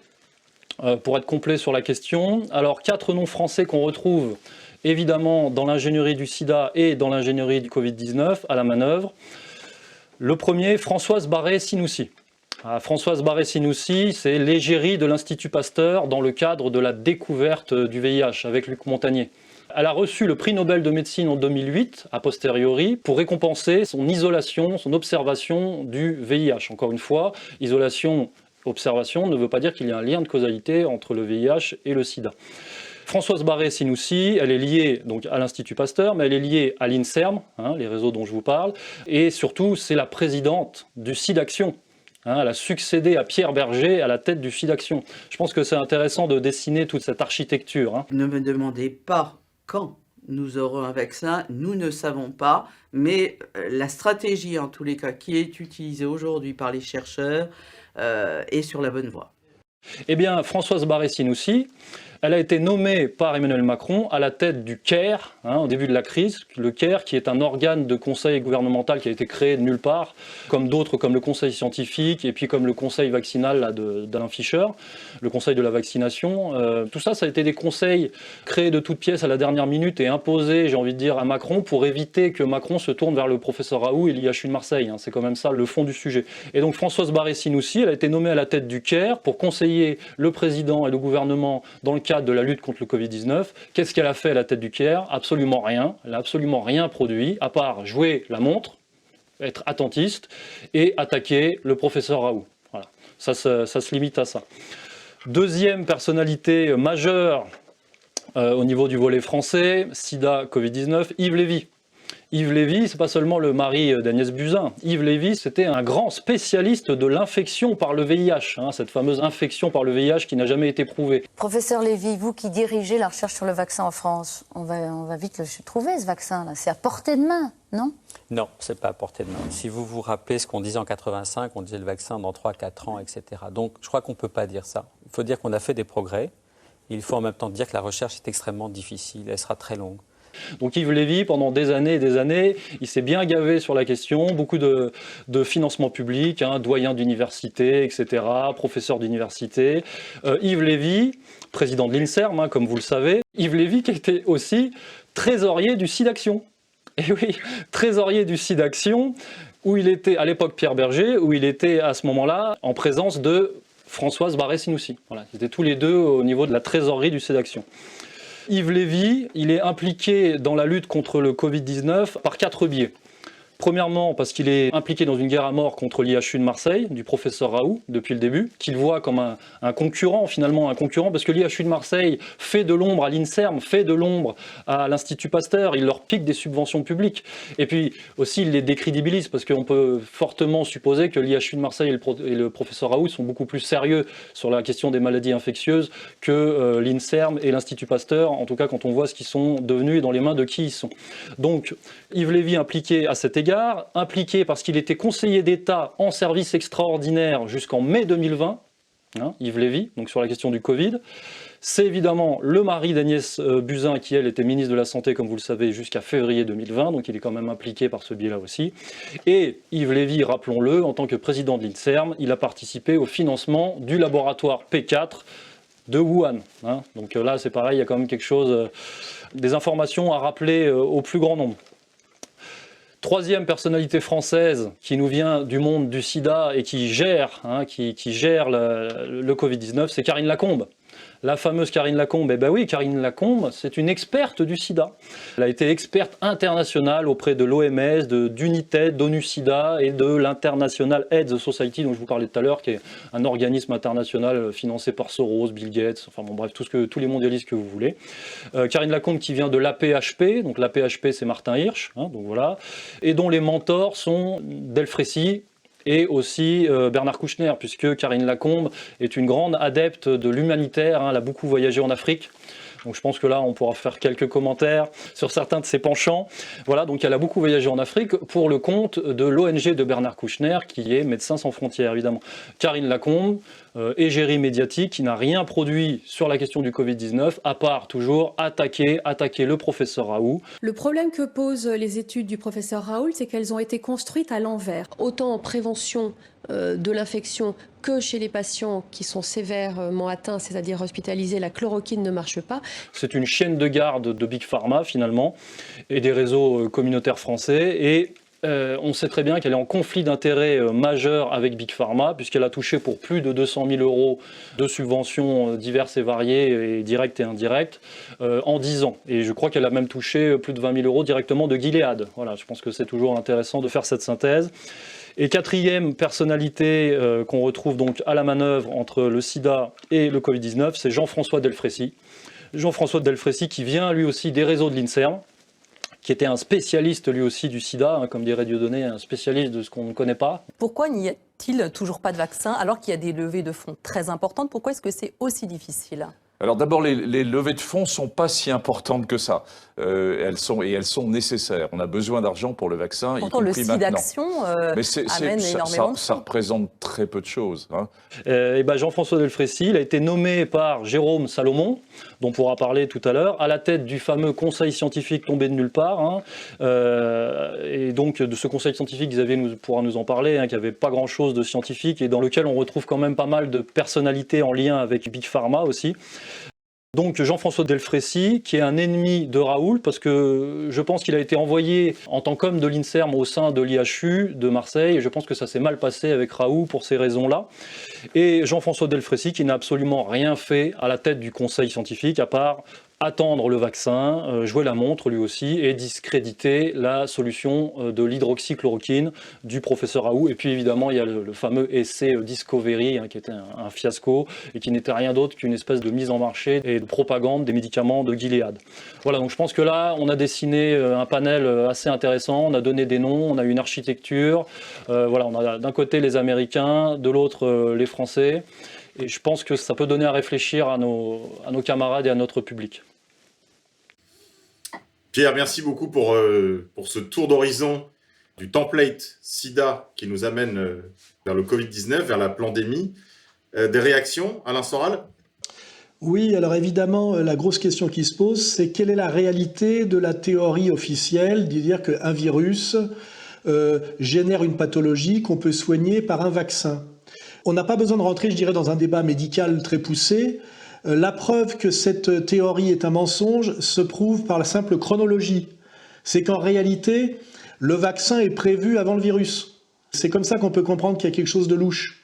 pour être complet sur la question. Alors, 4 noms français qu'on retrouve évidemment dans l'ingénierie du sida et dans l'ingénierie du Covid-19 à la manœuvre. Le premier, Françoise Barré-Sinoussi. Françoise Barré-Sinoussi, c'est l'égérie de l'Institut Pasteur dans le cadre de la découverte du VIH avec Luc Montagnier. Elle a reçu le prix Nobel de médecine en 2008, a posteriori, pour récompenser son isolation, son observation du VIH. Encore une fois, isolation, observation ne veut pas dire qu'il y a un lien de causalité entre le VIH et le sida. Françoise Barré-Sinoussi, elle est liée donc à l'Institut Pasteur, mais elle est liée à l'INSERM, les réseaux dont je vous parle, et surtout c'est la présidente du SIDAction. Elle a succédé à Pierre Berger à la tête du SIDAction. Je pense que c'est intéressant de dessiner toute cette architecture. Ne me demandez pas quand nous aurons un vaccin, nous ne savons pas, mais la stratégie en tous les cas qui est utilisée aujourd'hui par les chercheurs est sur la bonne voie. Eh bien, Françoise Barré-Sinoussi, elle a été nommée par Emmanuel Macron à la tête du CARE, au début de la crise. Le CARE, qui est un organe de conseil gouvernemental qui a été créé de nulle part, comme d'autres, comme le conseil scientifique, et puis comme le conseil vaccinal d'Alain Fischer, le conseil de la vaccination. Tout ça, ça a été des conseils créés de toutes pièces à la dernière minute et imposés, j'ai envie de dire, à Macron pour éviter que Macron se tourne vers le professeur Raoult et l'IHU de Marseille. C'est quand même ça le fond du sujet. Et donc Françoise Barré-Sinoussi, elle a été nommée à la tête du CARE pour conseiller le président et le gouvernement dans le cadre de la lutte contre le Covid-19. Qu'est-ce qu'elle a fait à la tête du CARE? Absolument rien. Elle n'a absolument rien produit, à part jouer la montre, être attentiste et attaquer le professeur Raoult. Voilà. Ça se limite à ça. Deuxième personnalité majeure au niveau du volet français, sida, Covid-19, Yves Lévy. Yves Lévy, c'est pas seulement le mari d'Agnès Buzyn. Yves Lévy, c'était un grand spécialiste de l'infection par le VIH, cette fameuse infection par le VIH qui n'a jamais été prouvée. Professeur Lévy, vous qui dirigez la recherche sur le vaccin en France, on va vite le trouver, ce vaccin-là. C'est à portée de main, non? Non, c'est pas à portée de main. Si vous vous rappelez ce qu'on disait en 85, on disait le vaccin dans 3-4 ans, etc. Donc je crois qu'on ne peut pas dire ça. Il faut dire qu'on a fait des progrès. Il faut en même temps dire que la recherche est extrêmement difficile, elle sera très longue. Donc Yves Lévy, pendant des années et des années, il s'est bien gavé sur la question, beaucoup de financement public, doyen d'université, etc., professeur d'université. Yves Lévy, président de l'INSERM, comme vous le savez. Yves Lévy qui était aussi trésorier du SIDAction. Et oui, trésorier du SIDAction, où il était, à l'époque Pierre Berger, où il était à ce moment-là en présence de Françoise Barré-Sinoussi. Voilà, ils étaient tous les deux au niveau de la trésorerie du SIDAction. Yves Lévy, il est impliqué dans la lutte contre le Covid-19 par 4 biais. Premièrement, parce qu'il est impliqué dans une guerre à mort contre l'IHU de Marseille, du professeur Raoult, depuis le début, qu'il voit comme un concurrent, finalement un concurrent, parce que l'IHU de Marseille fait de l'ombre à l'INSERM, fait de l'ombre à l'Institut Pasteur, il leur pique des subventions publiques. Et puis aussi, il les décrédibilise, parce qu'on peut fortement supposer que l'IHU de Marseille et le professeur Raoult sont beaucoup plus sérieux sur la question des maladies infectieuses que l'INSERM et l'Institut Pasteur, en tout cas quand on voit ce qu'ils sont devenus et dans les mains de qui ils sont. Donc, Yves Lévy impliqué à cet égard, impliqué parce qu'il était conseiller d'État en service extraordinaire jusqu'en mai 2020, Yves Lévy, donc sur la question du Covid. C'est évidemment le mari d'Agnès Buzyn qui, elle, était ministre de la Santé, comme vous le savez, jusqu'à février 2020, donc il est quand même impliqué par ce biais-là aussi. Et Yves Lévy, rappelons-le, en tant que président de l'INSERM, il a participé au financement du laboratoire P4 de Wuhan. Donc là, c'est pareil, il y a quand même quelque chose, des informations à rappeler au plus grand nombre. Troisième personnalité française qui nous vient du monde du sida et qui gère, le Covid-19, c'est Karine Lacombe. La fameuse Karine Lacombe, eh ben oui, Karine Lacombe, c'est une experte du sida. Elle a été experte internationale auprès de l'OMS, d'UNITAID, d'ONU-SIDA et de l'International AIDS Society, dont je vous parlais tout à l'heure, qui est un organisme international financé par Soros, Bill Gates, enfin bon bref, tous les mondialistes que vous voulez. Karine Lacombe qui vient de l'APHP, donc l'APHP c'est Martin Hirsch, donc voilà, et dont les mentors sont Delfrécy, et aussi Bernard Kouchner, puisque Karine Lacombe est une grande adepte de l'humanitaire, elle a beaucoup voyagé en Afrique. Donc je pense que là, on pourra faire quelques commentaires sur certains de ses penchants. Voilà, donc elle a beaucoup voyagé en Afrique pour le compte de l'ONG de Bernard Kouchner, qui est Médecins sans frontières, évidemment. Karine Lacombe, égérie médiatique, qui n'a rien produit sur la question du Covid-19, à part toujours attaquer le professeur Raoult. Le problème que posent les études du professeur Raoult, c'est qu'elles ont été construites à l'envers. Autant en prévention de l'infection que chez les patients qui sont sévèrement atteints, c'est-à-dire hospitalisés, la chloroquine ne marche pas. C'est une chaîne de garde de Big Pharma, finalement, et des réseaux communautaires français. Et on sait très bien qu'elle est en conflit d'intérêts majeur avec Big Pharma, puisqu'elle a touché pour plus de 200 000 € de subventions diverses et variées, et directes et indirectes, en 10 ans. Et je crois qu'elle a même touché plus de 20 000 € directement de Gilead. Voilà, je pense que c'est toujours intéressant de faire cette synthèse. Et quatrième personnalité qu'on retrouve donc à la manœuvre entre le sida et le Covid-19, c'est Jean-François Delfrécy. Jean-François Delfrécy qui vient lui aussi des réseaux de l'INSERM, qui était un spécialiste lui aussi du sida, comme dirait Dieudonné, un spécialiste de ce qu'on ne connaît pas. Pourquoi n'y a-t-il toujours pas de vaccin alors qu'il y a des levées de fonds très importantes? Pourquoi est-ce que c'est aussi difficile? Alors d'abord, les levées de fonds ne sont pas si importantes que ça. Elles sont nécessaires. On a besoin d'argent pour le vaccin. Pourtant, le SIDAction amène énormément de fonds. Ça représente très peu de choses. Et ben Jean-François Delfrécy, il a été nommé par Jérôme Salomon, dont on pourra parler tout à l'heure, à la tête du fameux conseil scientifique tombé de nulle part. Et donc de ce conseil scientifique, Xavier pourra nous en parler, qui n'avait pas grand-chose de scientifique et dans lequel on retrouve quand même pas mal de personnalités en lien avec Big Pharma aussi. Donc Jean-François Delfrécy, qui est un ennemi de Raoult, parce que je pense qu'il a été envoyé en tant qu'homme de l'INSERM au sein de l'IHU de Marseille, et je pense que ça s'est mal passé avec Raoult pour ces raisons-là. Et Jean-François Delfrécy, qui n'a absolument rien fait à la tête du conseil scientifique, à part attendre le vaccin, jouer la montre lui aussi, et discréditer la solution de l'hydroxychloroquine du professeur Raoult. Et puis évidemment, il y a le fameux essai Discovery, qui était un fiasco, et qui n'était rien d'autre qu'une espèce de mise en marché et de propagande des médicaments de Gilead. Voilà, donc je pense que là, on a dessiné un panel assez intéressant, on a donné des noms, on a une architecture. Voilà, on a d'un côté les Américains, de l'autre les Français. Et je pense que ça peut donner à réfléchir à nos camarades et à notre public. Pierre, merci beaucoup pour ce tour d'horizon du template SIDA qui nous amène vers le Covid-19, vers la pandémie. Des réactions, Alain Soral ? Oui, alors évidemment, la grosse question qui se pose, c'est quelle est la réalité de la théorie officielle de dire qu'un virus génère une pathologie qu'on peut soigner par un vaccin. On n'a pas besoin de rentrer, je dirais, dans un débat médical très poussé. La preuve que cette théorie est un mensonge se prouve par la simple chronologie. C'est qu'en réalité, le vaccin est prévu avant le virus. C'est comme ça qu'on peut comprendre qu'il y a quelque chose de louche,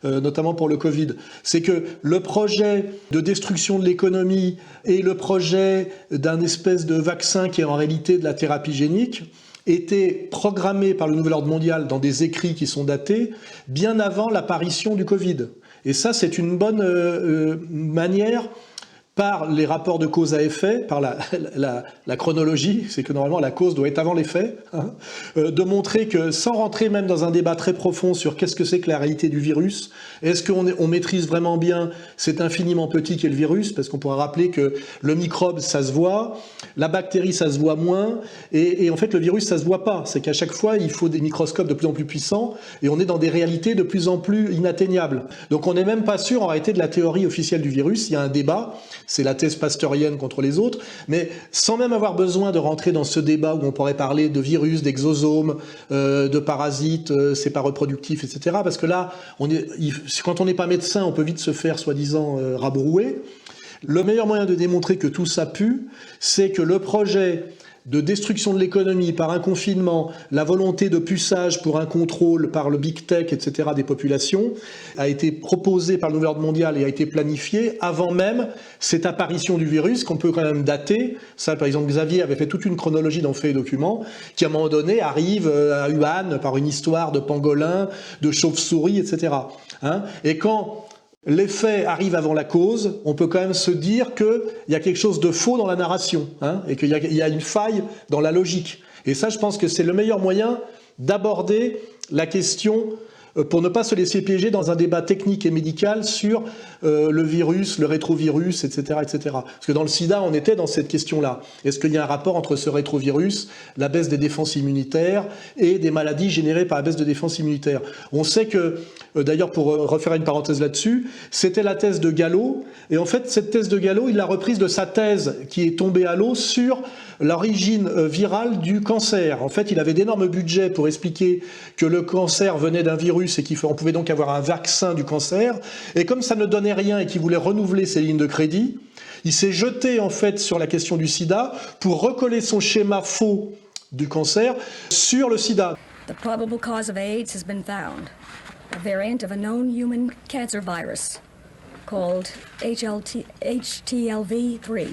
notamment pour le Covid. C'est que le projet de destruction de l'économie et le projet d'un espèce de vaccin qui est en réalité de la thérapie génique était programmé par le Nouvel Ordre Mondial dans des écrits qui sont datés bien avant l'apparition du Covid. Et ça, c'est une bonne manière, par les rapports de cause à effet, par la chronologie, c'est que normalement la cause doit être avant les faits, hein, de montrer que sans rentrer même dans un débat très profond sur qu'est-ce que c'est que la réalité du virus, est-ce qu'on maîtrise vraiment bien cet infiniment petit qu'est le virus, parce qu'on pourra rappeler que le microbe ça se voit, la bactérie ça se voit moins, et en fait le virus ça se voit pas, c'est qu'à chaque fois il faut des microscopes de plus en plus puissants, et on est dans des réalités de plus en plus inatteignables. Donc on n'est même pas sûr en réalité de la théorie officielle du virus, il y a un débat, c'est la thèse pasteurienne contre les autres, mais sans même avoir besoin de rentrer dans ce débat où on pourrait parler de virus, d'exosomes, de parasites, c'est pas reproductif, etc. Parce que là, quand on n'est pas médecin, on peut vite se faire soi-disant rabrouer. Le meilleur moyen de démontrer que tout ça pue, c'est que le projet de destruction de l'économie par un confinement, la volonté de puçage pour un contrôle par le big tech, etc., des populations, a été proposé par le Nouvel Ordre Mondial et a été planifié avant même cette apparition du virus, qu'on peut quand même dater. Ça, par exemple, Xavier avait fait toute une chronologie dans Faits et Documents, qui à un moment donné arrive à Wuhan par une histoire de pangolin, de chauve-souris, etc. Hein, et quand l'effet arrive avant la cause, on peut quand même se dire qu'il y a quelque chose de faux dans la narration, hein, et qu'il y a une faille dans la logique. Et ça, je pense que c'est le meilleur moyen d'aborder la question pour ne pas se laisser piéger dans un débat technique et médical sur le virus, le rétrovirus, etc., etc. Parce que dans le sida, on était dans cette question-là. Est-ce qu'il y a un rapport entre ce rétrovirus, la baisse des défenses immunitaires et des maladies générées par la baisse de défense immunitaire? On sait que, d'ailleurs, pour refaire une parenthèse là-dessus, c'était la thèse de Gallo. Et en fait, cette thèse de Gallo, il l'a reprise de sa thèse qui est tombée à l'eau sur l'origine virale du cancer. En fait, il avait d'énormes budgets pour expliquer que le cancer venait d'un virus et qu'on pouvait donc avoir un vaccin du cancer. Et comme ça ne donnait rien et qu'il voulait renouveler ses lignes de crédit, il s'est jeté en fait sur la question du sida pour recoller son schéma faux du cancer sur le sida. The probable cause of AIDS has been found, a variant of a known human cancer virus called HTLV-3.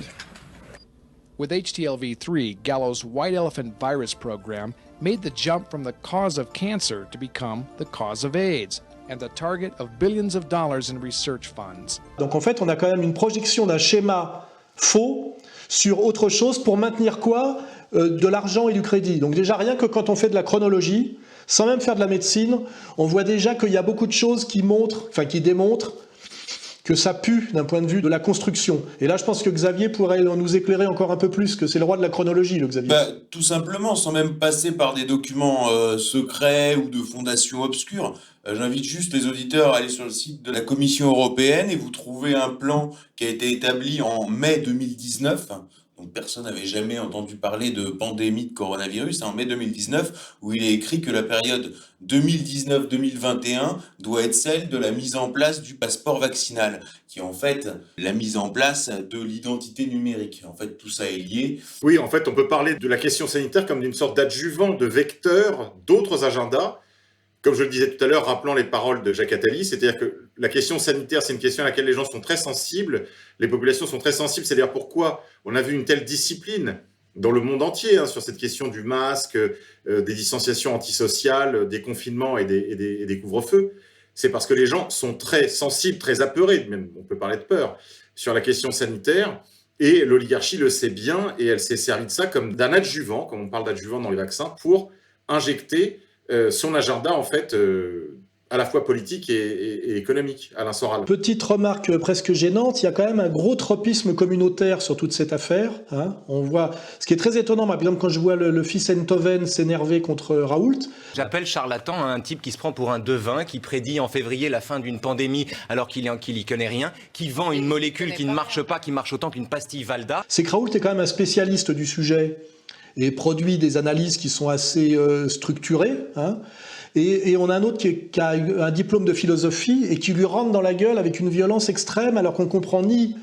With HTLV-3, Gallo's White Elephant Virus program made the jump from the cause of cancer to become the cause of AIDS and the target of billions of dollars in research funds. Donc en fait, on a quand même une projection d'un schéma faux sur autre chose pour maintenir quoi? De l'argent et du crédit. Donc déjà, rien que quand on fait de la chronologie, sans même faire de la médecine, on voit déjà qu'il y a beaucoup de choses qui démontrent que ça pue d'un point de vue de la construction. Et là, je pense que Xavier pourrait nous éclairer encore un peu plus, que c'est le roi de la chronologie, le Xavier. Tout simplement, sans même passer par des documents secrets ou de fondations obscures. J'invite juste les auditeurs à aller sur le site de la Commission européenne et vous trouvez un plan qui a été établi en mai 2019. Donc personne n'avait jamais entendu parler de pandémie de coronavirus, en mai 2019, où il est écrit que la période 2019-2021 doit être celle de la mise en place du passeport vaccinal, qui est en fait la mise en place de l'identité numérique. En fait, tout ça est lié. Oui, en fait, on peut parler de la question sanitaire comme d'une sorte d'adjuvant, de vecteur d'autres agendas. Comme je le disais tout à l'heure, rappelant les paroles de Jacques Attali, c'est-à-dire que la question sanitaire, c'est une question à laquelle les gens sont très sensibles, les populations sont très sensibles, c'est d'ailleurs pourquoi on a vu une telle discipline dans le monde entier sur cette question du masque, des distanciations antisociales, des confinements et des couvre-feux. C'est parce que les gens sont très sensibles, très apeurés, même on peut parler de peur, sur la question sanitaire, et l'oligarchie le sait bien, et elle s'est servie de ça comme d'un adjuvant, comme on parle d'adjuvant dans les vaccins, pour injecter son agenda, en fait, à la fois politique et économique, Alain Soral. Petite remarque presque gênante, il y a quand même un gros tropisme communautaire sur toute cette affaire. Hein. On voit, ce qui est très étonnant, par exemple, quand je vois le fils Enthoven s'énerver contre Raoult. J'appelle charlatan un type qui se prend pour un devin, qui prédit en février la fin d'une pandémie alors qu'il y connaît rien, qui vend une molécule qui ne marche pas, qui marche autant qu'une pastille Valda. C'est que Raoult est quand même un spécialiste du sujet et produit des analyses qui sont assez structurées. Hein. Et on a un autre qui a eu un diplôme de philosophie et qui lui rentre dans la gueule avec une violence extrême alors qu'on ne comprend ni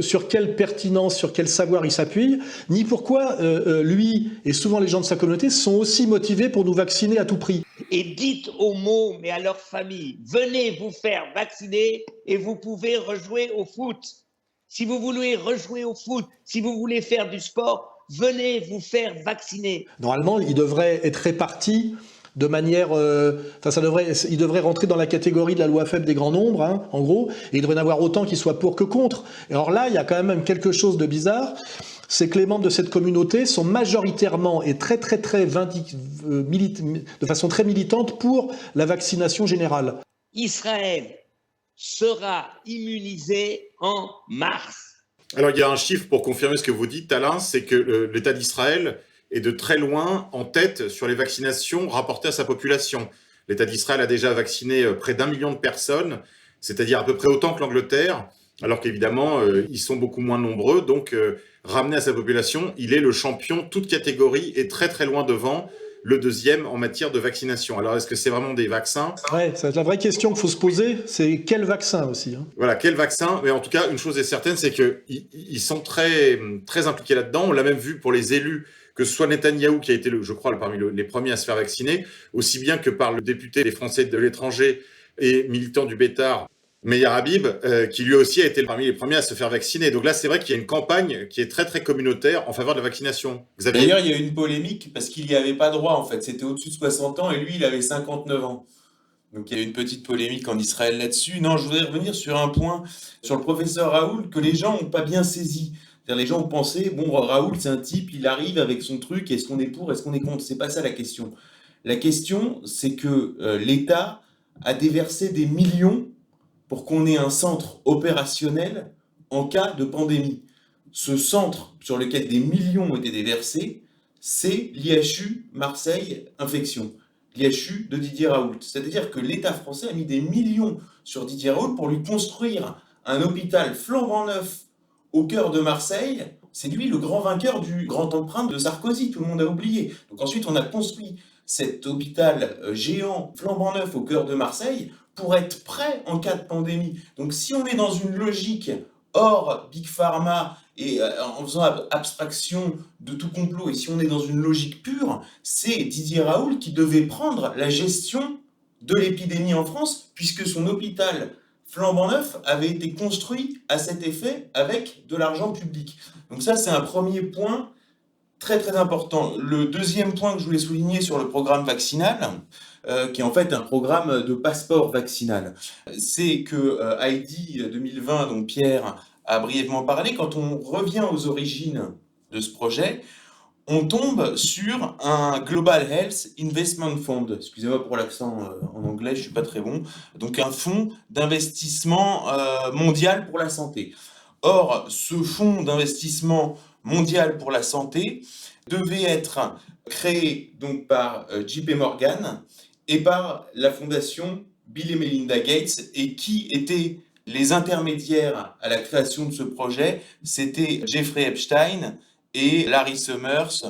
sur quelle pertinence, sur quel savoir il s'appuie, ni pourquoi lui et souvent les gens de sa communauté sont aussi motivés pour nous vacciner à tout prix. Et dites aux mômes et à leurs familles, venez vous faire vacciner et vous pouvez rejouer au foot. Si vous voulez rejouer au foot, si vous voulez faire du sport, venez vous faire vacciner. Normalement, il devrait être réparti de manière... il devrait rentrer dans la catégorie de la loi faible des grands nombres, hein, en gros, et il devrait y en avoir autant qui soient pour que contre. Et alors là, il y a quand même quelque chose de bizarre, c'est que les membres de cette communauté sont majoritairement et de façon très militante pour la vaccination générale. Israël sera immunisé en mars. Alors, il y a un chiffre pour confirmer ce que vous dites, Alain, c'est que l'État d'Israël est de très loin en tête sur les vaccinations rapportées à sa population. L'État d'Israël a déjà vacciné près d'1 million de personnes, c'est-à-dire à peu près autant que l'Angleterre, alors qu'évidemment, ils sont beaucoup moins nombreux. Donc, ramené à sa population, il est le champion, toute catégorie, et très très loin devant le deuxième en matière de vaccination. Alors, est-ce que c'est vraiment des vaccins ? Ouais, c'est la vraie question qu'il faut se poser, c'est quel vaccin aussi, hein. Voilà, quel vaccin ? Mais en tout cas, une chose est certaine, c'est qu'ils sont très, très impliqués là-dedans. On l'a même vu pour les élus, que ce soit Netanyahou, qui a été, je crois, parmi les premiers à se faire vacciner, aussi bien que par le député des Français de l'étranger et militant du Bétar, Meir Habib, qui lui aussi a été parmi les premiers à se faire vacciner. Donc là, c'est vrai qu'il y a une campagne qui est très très communautaire en faveur de la vaccination. Xavier ? D'ailleurs, il y a eu une polémique parce qu'il n'y avait pas droit, en fait. C'était au-dessus de 60 ans et lui, il avait 59 ans. Donc il y a eu une petite polémique en Israël là-dessus. Non, je voudrais revenir sur un point, sur le professeur Raoult, que les gens n'ont pas bien saisi. C'est-à-dire, les gens ont pensé, bon, Raoult, c'est un type, il arrive avec son truc, est-ce qu'on est pour, est-ce qu'on est contre ? C'est pas ça la question. La question, c'est que l'État a déversé des millions pour qu'on ait un centre opérationnel en cas de pandémie. Ce centre sur lequel des millions ont été déversés, c'est l'IHU Marseille Infection, l'IHU de Didier Raoult. C'est-à-dire que l'État français a mis des millions sur Didier Raoult pour lui construire un hôpital flambant neuf au cœur de Marseille. C'est lui le grand vainqueur du grand emprunt de Sarkozy, tout le monde a oublié. Donc ensuite, on a construit cet hôpital géant flambant neuf au cœur de Marseille pour être prêt en cas de pandémie. Donc si on est dans une logique hors Big Pharma et en faisant abstraction de tout complot, et si on est dans une logique pure, c'est Didier Raoult qui devait prendre la gestion de l'épidémie en France, puisque son hôpital flambant neuf avait été construit à cet effet avec de l'argent public. Donc ça, c'est un premier point très très important. Le deuxième point que je voulais souligner sur le programme vaccinal, qui est en fait un programme de passeport vaccinal, c'est que Heidi 2020, dont Pierre a brièvement parlé, quand on revient aux origines de ce projet, on tombe sur un Global Health Investment Fund. Excusez-moi pour l'accent en anglais, je ne suis pas très bon. Donc un fonds d'investissement mondial pour la santé. Or, ce fonds d'investissement mondial pour la santé devait être créé donc par JP Morgan et par la fondation Bill et Melinda Gates. Et qui étaient les intermédiaires à la création de ce projet? C'était Jeffrey Epstein et Larry Summers,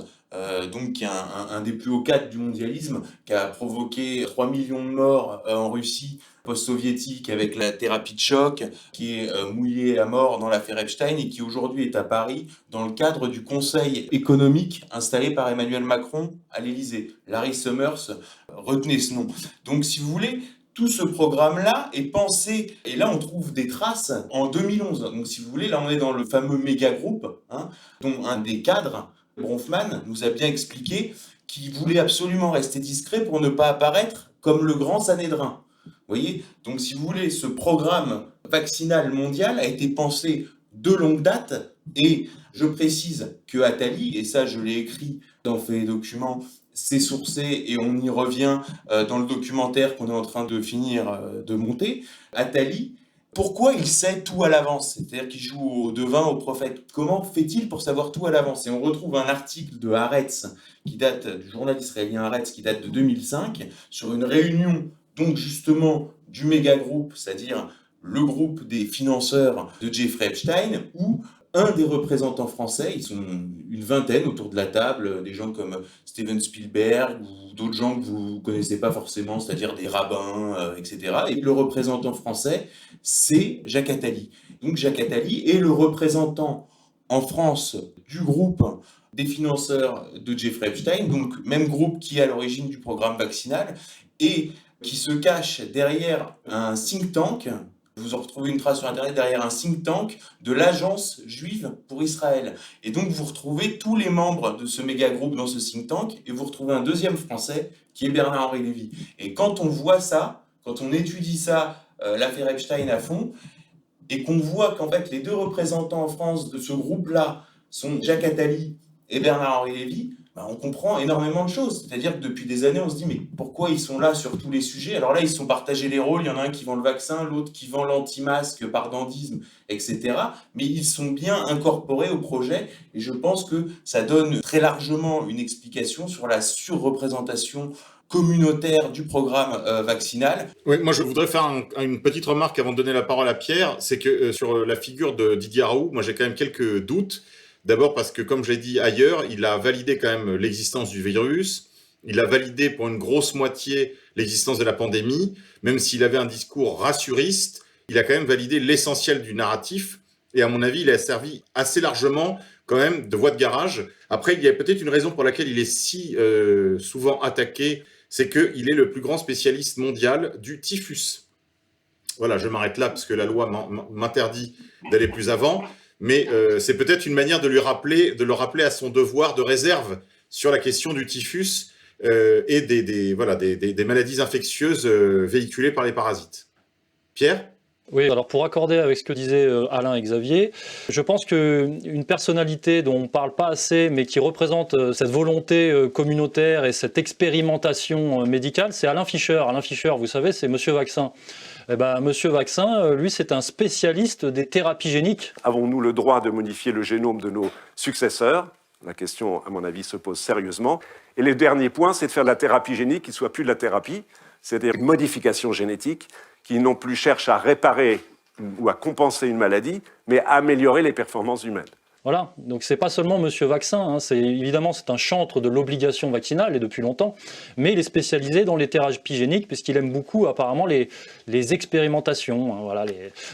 donc qui est un des plus hauts cadres du mondialisme, qui a provoqué 3 millions de morts en Russie post-soviétique avec la thérapie de choc, qui est mouillé à mort dans l'affaire Epstein et qui aujourd'hui est à Paris dans le cadre du Conseil économique installé par Emmanuel Macron à l'Élysée. Larry Summers, retenez ce nom. Donc si vous voulez, tout ce programme-là est pensé, et là on trouve des traces en 2011. Donc si vous voulez, là on est dans le fameux méga-groupe, dont un des cadres, Bronfman, nous a bien expliqué qu'il voulait absolument rester discret pour ne pas apparaître comme le grand Sanhédrin. Vous voyez ? Donc si vous voulez, ce programme vaccinal mondial a été pensé de longue date, et je précise que Attali, et ça je l'ai écrit dans Faits et Documents, c'est sourcé et on y revient dans le documentaire qu'on est en train de finir de monter. Attali, pourquoi il sait tout à l'avance? C'est-à-dire qu'il joue au devin, au prophète. Comment fait-il pour savoir tout à l'avance? Et on retrouve un article de Haaretz, qui date du journal israélien Haaretz, qui date de 2005, sur une réunion donc justement du méga-groupe, c'est-à-dire le groupe des financeurs de Jeffrey Epstein, où un des représentants français, ils sont une vingtaine autour de la table, des gens comme Steven Spielberg ou d'autres gens que vous ne connaissez pas forcément, c'est-à-dire des rabbins, etc. Et le représentant français, c'est Jacques Attali. Donc Jacques Attali est le représentant en France du groupe des financeurs de Jeffrey Epstein, donc même groupe qui est à l'origine du programme vaccinal, et qui se cache derrière un think tank Vous en retrouvez une trace sur Internet derrière un think tank de l'Agence juive pour Israël. Et donc vous retrouvez tous les membres de ce méga groupe dans ce think tank, et vous retrouvez un deuxième Français qui est Bernard-Henri Lévy. Et quand on voit ça, quand on étudie ça, l'affaire Epstein à fond, et qu'on voit qu'en fait les deux représentants en France de ce groupe-là sont Jacques Attali et Bernard-Henri Lévy, on comprend énormément de choses. C'est-à-dire que depuis des années, on se dit, mais pourquoi ils sont là sur tous les sujets? Alors là, ils se sont partagés les rôles, il y en a un qui vend le vaccin, l'autre qui vend l'anti-masque par dandisme, etc. Mais ils sont bien incorporés au projet, et je pense que ça donne très largement une explication sur la surreprésentation communautaire du programme vaccinal. Oui, moi je voudrais faire une petite remarque avant de donner la parole à Pierre, c'est que sur la figure de Didier Raoult, moi j'ai quand même quelques doutes. D'abord parce que, comme j'ai dit ailleurs, il a validé quand même l'existence du virus, il a validé pour une grosse moitié l'existence de la pandémie, même s'il avait un discours rassuriste, il a quand même validé l'essentiel du narratif, et à mon avis, il a servi assez largement quand même de voie de garage. Après, il y a peut-être une raison pour laquelle il est si souvent attaqué, c'est qu'il est le plus grand spécialiste mondial du typhus. Voilà, je m'arrête là parce que la loi m'interdit d'aller plus avant. Mais c'est peut-être une manière de le rappeler à son devoir de réserve sur la question du typhus et des maladies infectieuses véhiculées par les parasites. Pierre ? Oui, alors pour accorder avec ce que disaient Alain et Xavier, je pense qu'une personnalité dont on ne parle pas assez, mais qui représente cette volonté communautaire et cette expérimentation médicale, c'est Alain Fischer. Alain Fischer, vous savez, c'est Monsieur Vaccin. Eh ben, Monsieur Vaccin, lui, c'est un spécialiste des thérapies géniques. Avons-nous le droit de modifier le génome de nos successeurs? La question, à mon avis, se pose sérieusement. Et le dernier point, c'est de faire de la thérapie génique qui ne soit plus de la thérapie, c'est-à-dire une modification génétique qui non plus cherche à réparer ou à compenser une maladie, mais à améliorer les performances humaines. Voilà, donc c'est pas seulement Monsieur Vaccin, hein, évidemment c'est un chantre de l'obligation vaccinale et depuis longtemps, mais il est spécialisé dans les thérapies géniques puisqu'il aime beaucoup apparemment les expérimentations. Hein, voilà,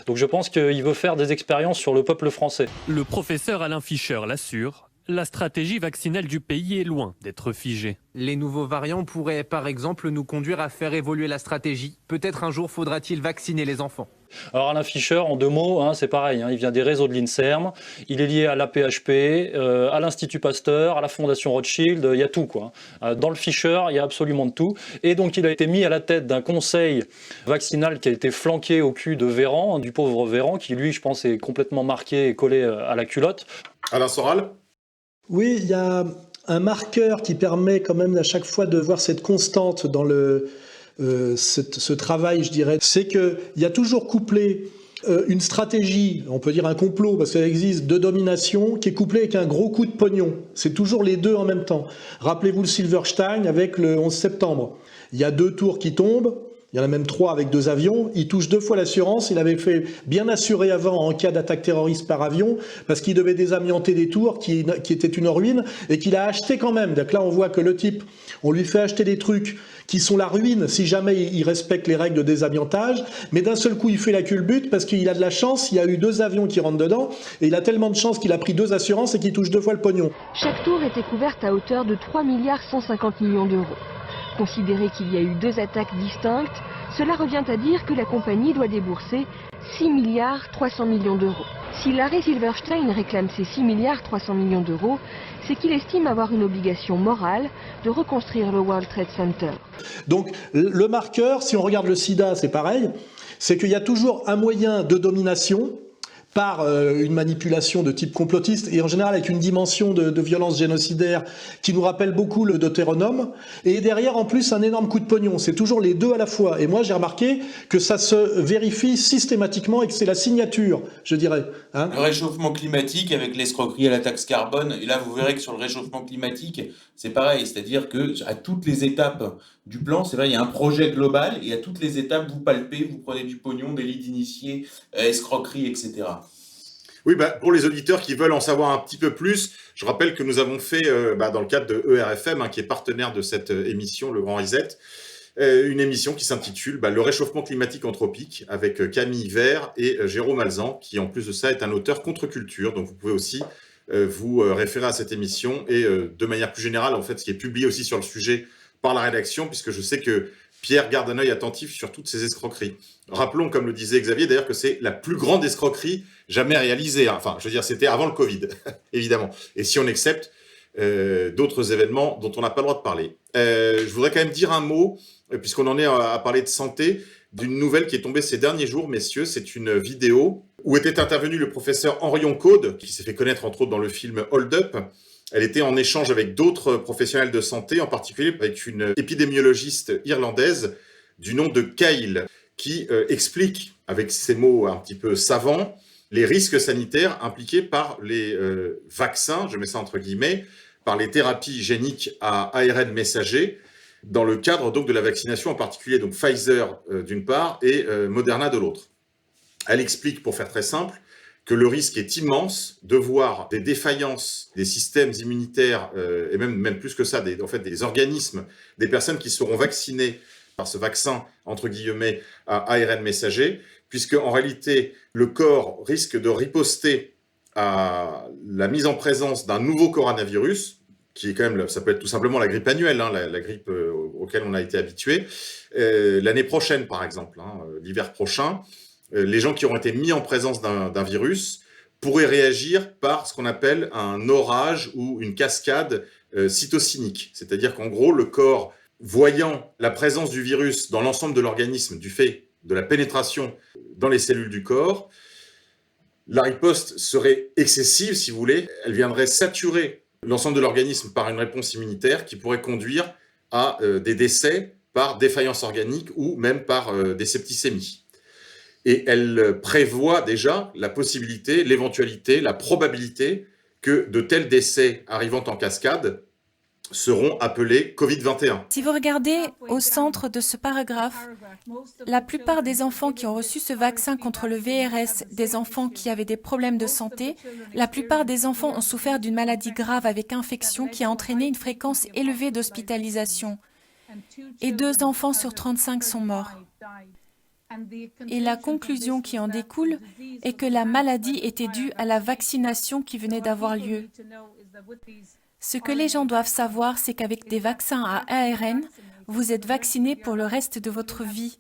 Donc je pense qu'il veut faire des expériences sur le peuple français. Le professeur Alain Fischer l'assure, la stratégie vaccinale du pays est loin d'être figée. Les nouveaux variants pourraient par exemple nous conduire à faire évoluer la stratégie. Peut-être un jour faudra-t-il vacciner les enfants. Alors Alain Fischer, en 2 mots, hein, c'est pareil, hein, il vient des réseaux de l'INSERM, il est lié à l'AP-HP, à l'Institut Pasteur, à la Fondation Rothschild, il y a tout quoi. Dans le Fischer, il y a absolument de tout. Et donc il a été mis à la tête d'un conseil vaccinal qui a été flanqué au cul de Véran, du pauvre Véran, qui lui, je pense, est complètement marqué et collé à la culotte. Alain Soral ? Oui, il y a un marqueur qui permet quand même à chaque fois de voir cette constante dans ce travail, je dirais, c'est qu'il y a toujours couplé une stratégie, on peut dire un complot, parce qu'il existe, de domination, qui est couplé avec un gros coup de pognon. C'est toujours les deux en même temps. Rappelez-vous le Silverstein avec le 11 septembre. Il y a 2 tours qui tombent. Il y en a même 3 avec 2 avions. Il touche 2 fois l'assurance. Il avait fait bien assurer avant en cas d'attaque terroriste par avion parce qu'il devait désamianter des tours qui étaient une ruine et qu'il a acheté quand même. Donc là, on voit que le type, on lui fait acheter des trucs qui sont la ruine si jamais il respecte les règles de désamiantage. Mais d'un seul coup, il fait la culbute parce qu'il a de la chance. Il y a eu 2 avions qui rentrent dedans et il a tellement de chance qu'il a pris 2 assurances et qu'il touche 2 fois le pognon. Chaque tour était couverte à hauteur de 3 150 millions d'euros. Considérer qu'il y a eu 2 attaques distinctes, cela revient à dire que la compagnie doit débourser 6 300 millions d'euros. Si Larry Silverstein réclame ces 6 300 millions d'euros, c'est qu'il estime avoir une obligation morale de reconstruire le World Trade Center. Donc le marqueur, si on regarde le sida, c'est pareil, c'est qu'il y a toujours un moyen de domination par une manipulation de type complotiste et en général avec une dimension de violence génocidaire qui nous rappelle beaucoup le Deutéronome et derrière en plus un énorme coup de pognon. C'est toujours les deux à la fois et moi j'ai remarqué que ça se vérifie systématiquement et que c'est la signature, je dirais. Hein, le réchauffement climatique avec l'escroquerie à la taxe carbone, et là vous verrez que sur le réchauffement climatique c'est pareil, c'est-à-dire que à toutes les étapes du plan, c'est vrai, il y a un projet global et à toutes les étapes vous palpez, vous prenez du pognon, des lits d'initiés, escroquerie, etc. Oui, pour les auditeurs qui veulent en savoir un petit peu plus, je rappelle que nous avons fait, dans le cadre de ERFM, qui est partenaire de cette émission, Le Grand Reset, une émission qui s'intitule Le réchauffement climatique anthropique, avec Camille Vert et Jérôme Alzan, qui en plus de ça est un auteur contre-culture. Donc vous pouvez aussi vous référer à cette émission et de manière plus générale, en fait, ce qui est publié aussi sur le sujet par la rédaction, puisque je sais que Pierre garde un œil attentif sur toutes ces escroqueries. Rappelons, comme le disait Xavier, d'ailleurs, que c'est la plus grande escroquerie jamais réalisée. Enfin, je veux dire, c'était avant le Covid, évidemment. Et si on accepte d'autres événements dont on n'a pas le droit de parler. Je voudrais quand même dire un mot, puisqu'on en est à parler de santé, d'une nouvelle qui est tombée ces derniers jours, messieurs. C'est une vidéo où était intervenu le professeur Henrion Caude, qui s'est fait connaître entre autres dans le film Hold Up. Elle était en échange avec d'autres professionnels de santé, en particulier avec une épidémiologiste irlandaise du nom de Kyle, qui explique, avec ces mots un petit peu savants, les risques sanitaires impliqués par les vaccins, je mets ça entre guillemets, par les thérapies géniques à ARN messager, dans le cadre donc de la vaccination, en particulier donc Pfizer d'une part et Moderna de l'autre. Elle explique, pour faire très simple, que le risque est immense de voir des défaillances des systèmes immunitaires, et même plus que ça, des organismes, des personnes qui seront vaccinées par ce vaccin, entre guillemets, à ARN messager, puisque en réalité, le corps risque de riposter à la mise en présence d'un nouveau coronavirus, qui est quand même, ça peut être tout simplement la grippe annuelle, hein, la grippe auquel on a été habitué, l'année prochaine par exemple, hein, l'hiver prochain. Les gens qui auront été mis en présence d'un virus pourraient réagir par ce qu'on appelle un orage ou une cascade cytokinique. C'est-à-dire qu'en gros, le corps, voyant la présence du virus dans l'ensemble de l'organisme du fait de la pénétration dans les cellules du corps, la riposte serait excessive, si vous voulez. Elle viendrait saturer l'ensemble de l'organisme par une réponse immunitaire qui pourrait conduire à des décès par défaillance organique ou même par des septicémies. Et elle prévoit déjà la possibilité, l'éventualité, la probabilité que de tels décès arrivant en cascade seront appelés Covid-21. Si vous regardez au centre de ce paragraphe, la plupart des enfants qui ont reçu ce vaccin contre le VRS, des enfants qui avaient des problèmes de santé, la plupart des enfants ont souffert d'une maladie grave avec infection qui a entraîné une fréquence élevée d'hospitalisation. Et 2 enfants sur 35 sont morts. Et la conclusion qui en découle est que la maladie était due à la vaccination qui venait d'avoir lieu. Ce que les gens doivent savoir, c'est qu'avec des vaccins à ARN, vous êtes vacciné pour le reste de votre vie.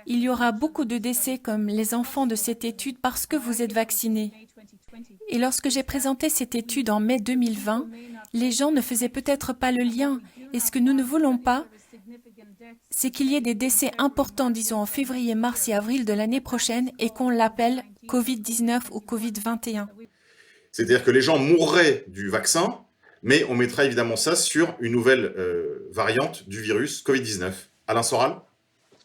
Il y aura beaucoup de décès comme les enfants de cette étude parce que vous êtes vaccinés. Et lorsque j'ai présenté cette étude en mai 2020, les gens ne faisaient peut-être pas le lien. Et ce que nous ne voulons pas, c'est qu'il y ait des décès importants, disons en février, mars et avril de l'année prochaine et qu'on l'appelle Covid-19 ou Covid-21. C'est-à-dire que les gens mourraient du vaccin, mais on mettra évidemment ça sur une nouvelle variante du virus Covid-19. Alain Soral ?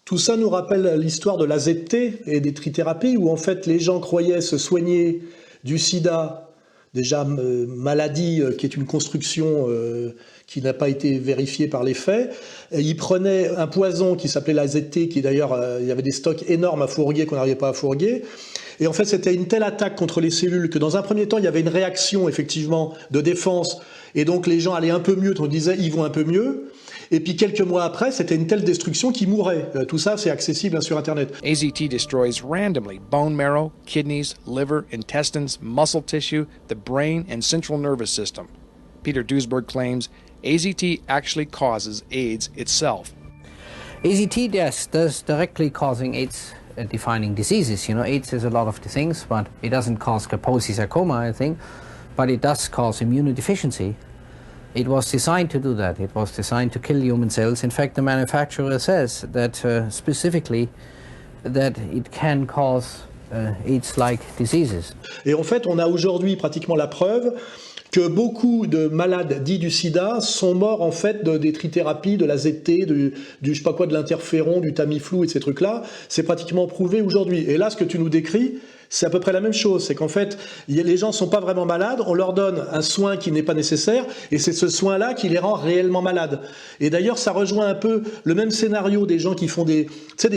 Tout ça nous rappelle l'histoire de l'AZT et des trithérapies, où en fait les gens croyaient se soigner du sida, déjà maladie qui est une construction qui n'a pas été vérifiée par les faits. Et ils prenaient un poison qui s'appelait l'AZT, qui d'ailleurs, il y avait des stocks énormes à fourguer qu'on n'arrivait pas à fourguer. Et en fait, c'était une telle attaque contre les cellules que dans un premier temps, il y avait une réaction effectivement de défense. Et donc les gens allaient un peu mieux, on disait ils vont un peu mieux. Et puis quelques mois après, c'était une telle destruction qu'ils mouraient. Tout ça, c'est accessible sur Internet. AZT destroys randomly bone marrow, kidneys, liver, intestines, muscle tissue, the brain, and central nervous system. Peter Duesberg claims AZT actually causes AIDS itself. AZT, yes, does directly causing AIDS defining diseases. You know, AIDS is a lot of things, but it doesn't cause Kaposi sarcoma, I think, but it does cause immunodeficiency. It was designed to do that. It was designed to kill human cells. In fact, the manufacturer says that specifically that it can cause AIDS-like diseases. Et en fait, on a aujourd'hui pratiquement la preuve que beaucoup de malades dits du sida sont morts en fait des trithérapies, de l'AZT, du je sais pas quoi, de l'interféron, du Tamiflu et de ces trucs-là. C'est pratiquement prouvé aujourd'hui. Et là, ce que tu nous décris, c'est à peu près la même chose. C'est qu'en fait, les gens ne sont pas vraiment malades, on leur donne un soin qui n'est pas nécessaire, et c'est ce soin-là qui les rend réellement malades. Et d'ailleurs, ça rejoint un peu le même scénario des gens qui font des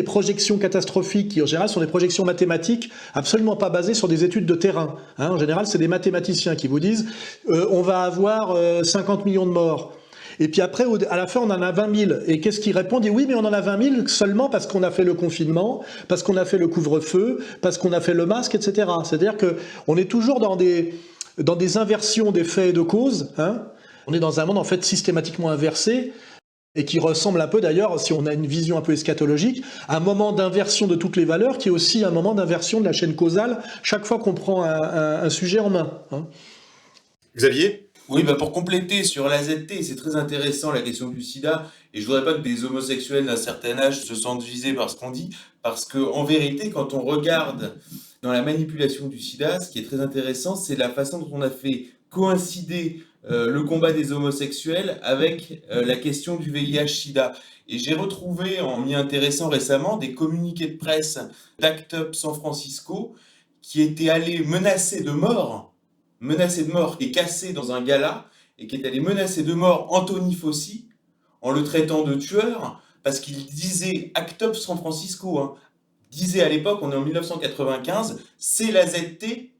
projections catastrophiques, qui en général sont des projections mathématiques, absolument pas basées sur des études de terrain. Hein, en général, c'est des mathématiciens qui vous disent on va avoir 50 millions de morts. Et puis après, à la fin, on en a 20 000. Et qu'est-ce qu'ils répondent ? Oui, mais on en a 20 000 seulement parce qu'on a fait le confinement, parce qu'on a fait le couvre-feu, parce qu'on a fait le masque, etc. C'est-à-dire qu'on est toujours dans des inversions des faits et de causes. Hein. On est dans un monde, en fait, systématiquement inversé. Et qui ressemble un peu d'ailleurs, si on a une vision un peu eschatologique, à un moment d'inversion de toutes les valeurs, qui est aussi un moment d'inversion de la chaîne causale, chaque fois qu'on prend un sujet en main. Hein. Xavier ? Oui, pour compléter sur l'AZT, c'est très intéressant la question du sida, et je voudrais pas que des homosexuels d'un certain âge se sentent visés par ce qu'on dit, parce que en vérité, quand on regarde dans la manipulation du sida, ce qui est très intéressant, c'est la façon dont on a fait coïncider le combat des homosexuels avec la question du VIH-Sida. Et j'ai retrouvé, en m'y intéressant récemment, des communiqués de presse d'Act Up San Francisco qui étaient allés menacer de mort et cassés dans un gala, et qui étaient allés menacer de mort Anthony Fauci en le traitant de tueur, parce qu'il disait, Act Up San Francisco, disait à l'époque, on est en 1995, c'est l'AZT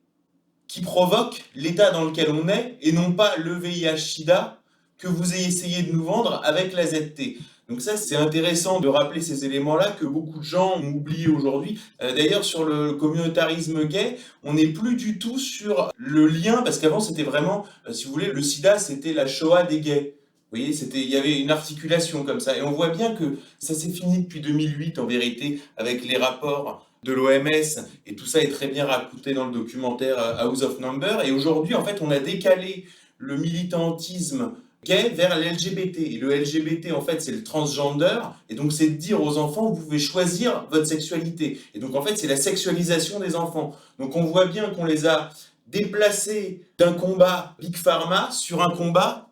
qui provoque l'état dans lequel on est, et non pas le VIH-Sida que vous ayez essayé de nous vendre avec l'AZT. Donc ça, c'est intéressant de rappeler ces éléments-là que beaucoup de gens ont oubliés aujourd'hui. D'ailleurs, sur le communautarisme gay, on n'est plus du tout sur le lien, parce qu'avant, c'était vraiment, si vous voulez, le sida, c'était la Shoah des gays. Vous voyez, il y avait une articulation comme ça. Et on voit bien que ça s'est fini depuis 2008, en vérité, avec les rapports de l'OMS, et tout ça est très bien raconté dans le documentaire House of Number. Et aujourd'hui, en fait, on a décalé le militantisme gay vers l'LGBT. Et le LGBT, en fait, c'est le transgender. Et donc, c'est de dire aux enfants, vous pouvez choisir votre sexualité. Et donc, en fait, c'est la sexualisation des enfants. Donc, on voit bien qu'on les a déplacés d'un combat Big Pharma sur un combat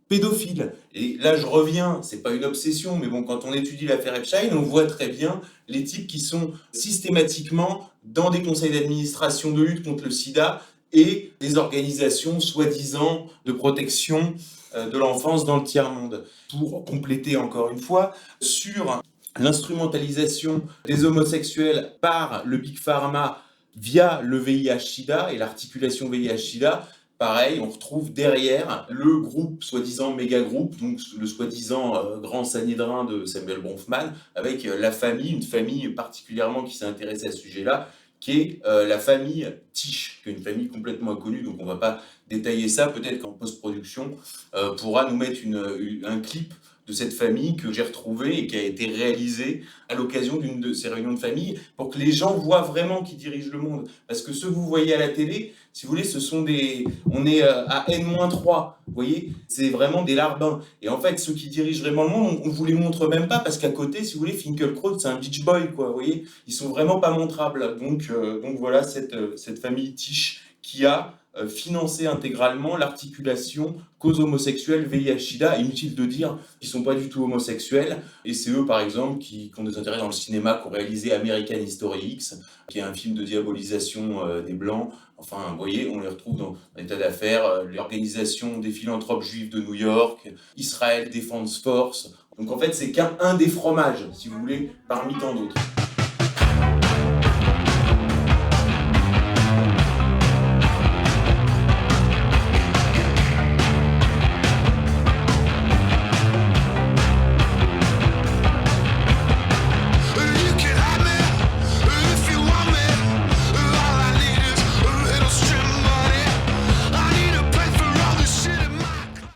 pédophile. Et là, je reviens, c'est pas une obsession, mais bon, quand on étudie l'affaire Epstein, on voit très bien les types qui sont systématiquement dans des conseils d'administration de lutte contre le sida et des organisations soi-disant de protection de l'enfance dans le tiers-monde. Pour compléter encore une fois, sur l'instrumentalisation des homosexuels par le Big Pharma via le VIH-Sida et l'articulation VIH-Sida, pareil, on retrouve derrière le groupe, soi-disant méga-groupe, donc le soi-disant grand sanhédrin de Samuel Bronfman, avec la famille, une famille particulièrement qui s'est intéressée à ce sujet-là, qui est la famille Tiche, qui est une famille complètement inconnue, donc on ne va pas détailler ça, peut-être qu'en post-production, pourra nous mettre un clip de cette famille que j'ai retrouvé et qui a été réalisé à l'occasion d'une de ces réunions de famille pour que les gens voient vraiment qui dirige le monde. Parce que ceux que vous voyez à la télé, si vous voulez, ce sont on est à N-3, vous voyez, c'est vraiment des larbins. Et en fait, ceux qui dirigent vraiment le monde, on vous les montre même pas parce qu'à côté, si vous voulez, Finkelkraut, c'est un beach boy, quoi, vous voyez, ils sont vraiment pas montrables. Donc voilà cette famille Tiche qui a financer intégralement l'articulation cause homosexuelle VIH-Sida. Inutile de dire qu'ils ne sont pas du tout homosexuels. Et c'est eux, par exemple, qui ont des intérêts dans le cinéma, qui ont réalisé American History X, qui est un film de diabolisation des Blancs. Enfin, vous voyez, on les retrouve dans l'état d'affaires, l'organisation des philanthropes juifs de New York, Israel Defense Force. Donc en fait, c'est qu'un des fromages, si vous voulez, parmi tant d'autres.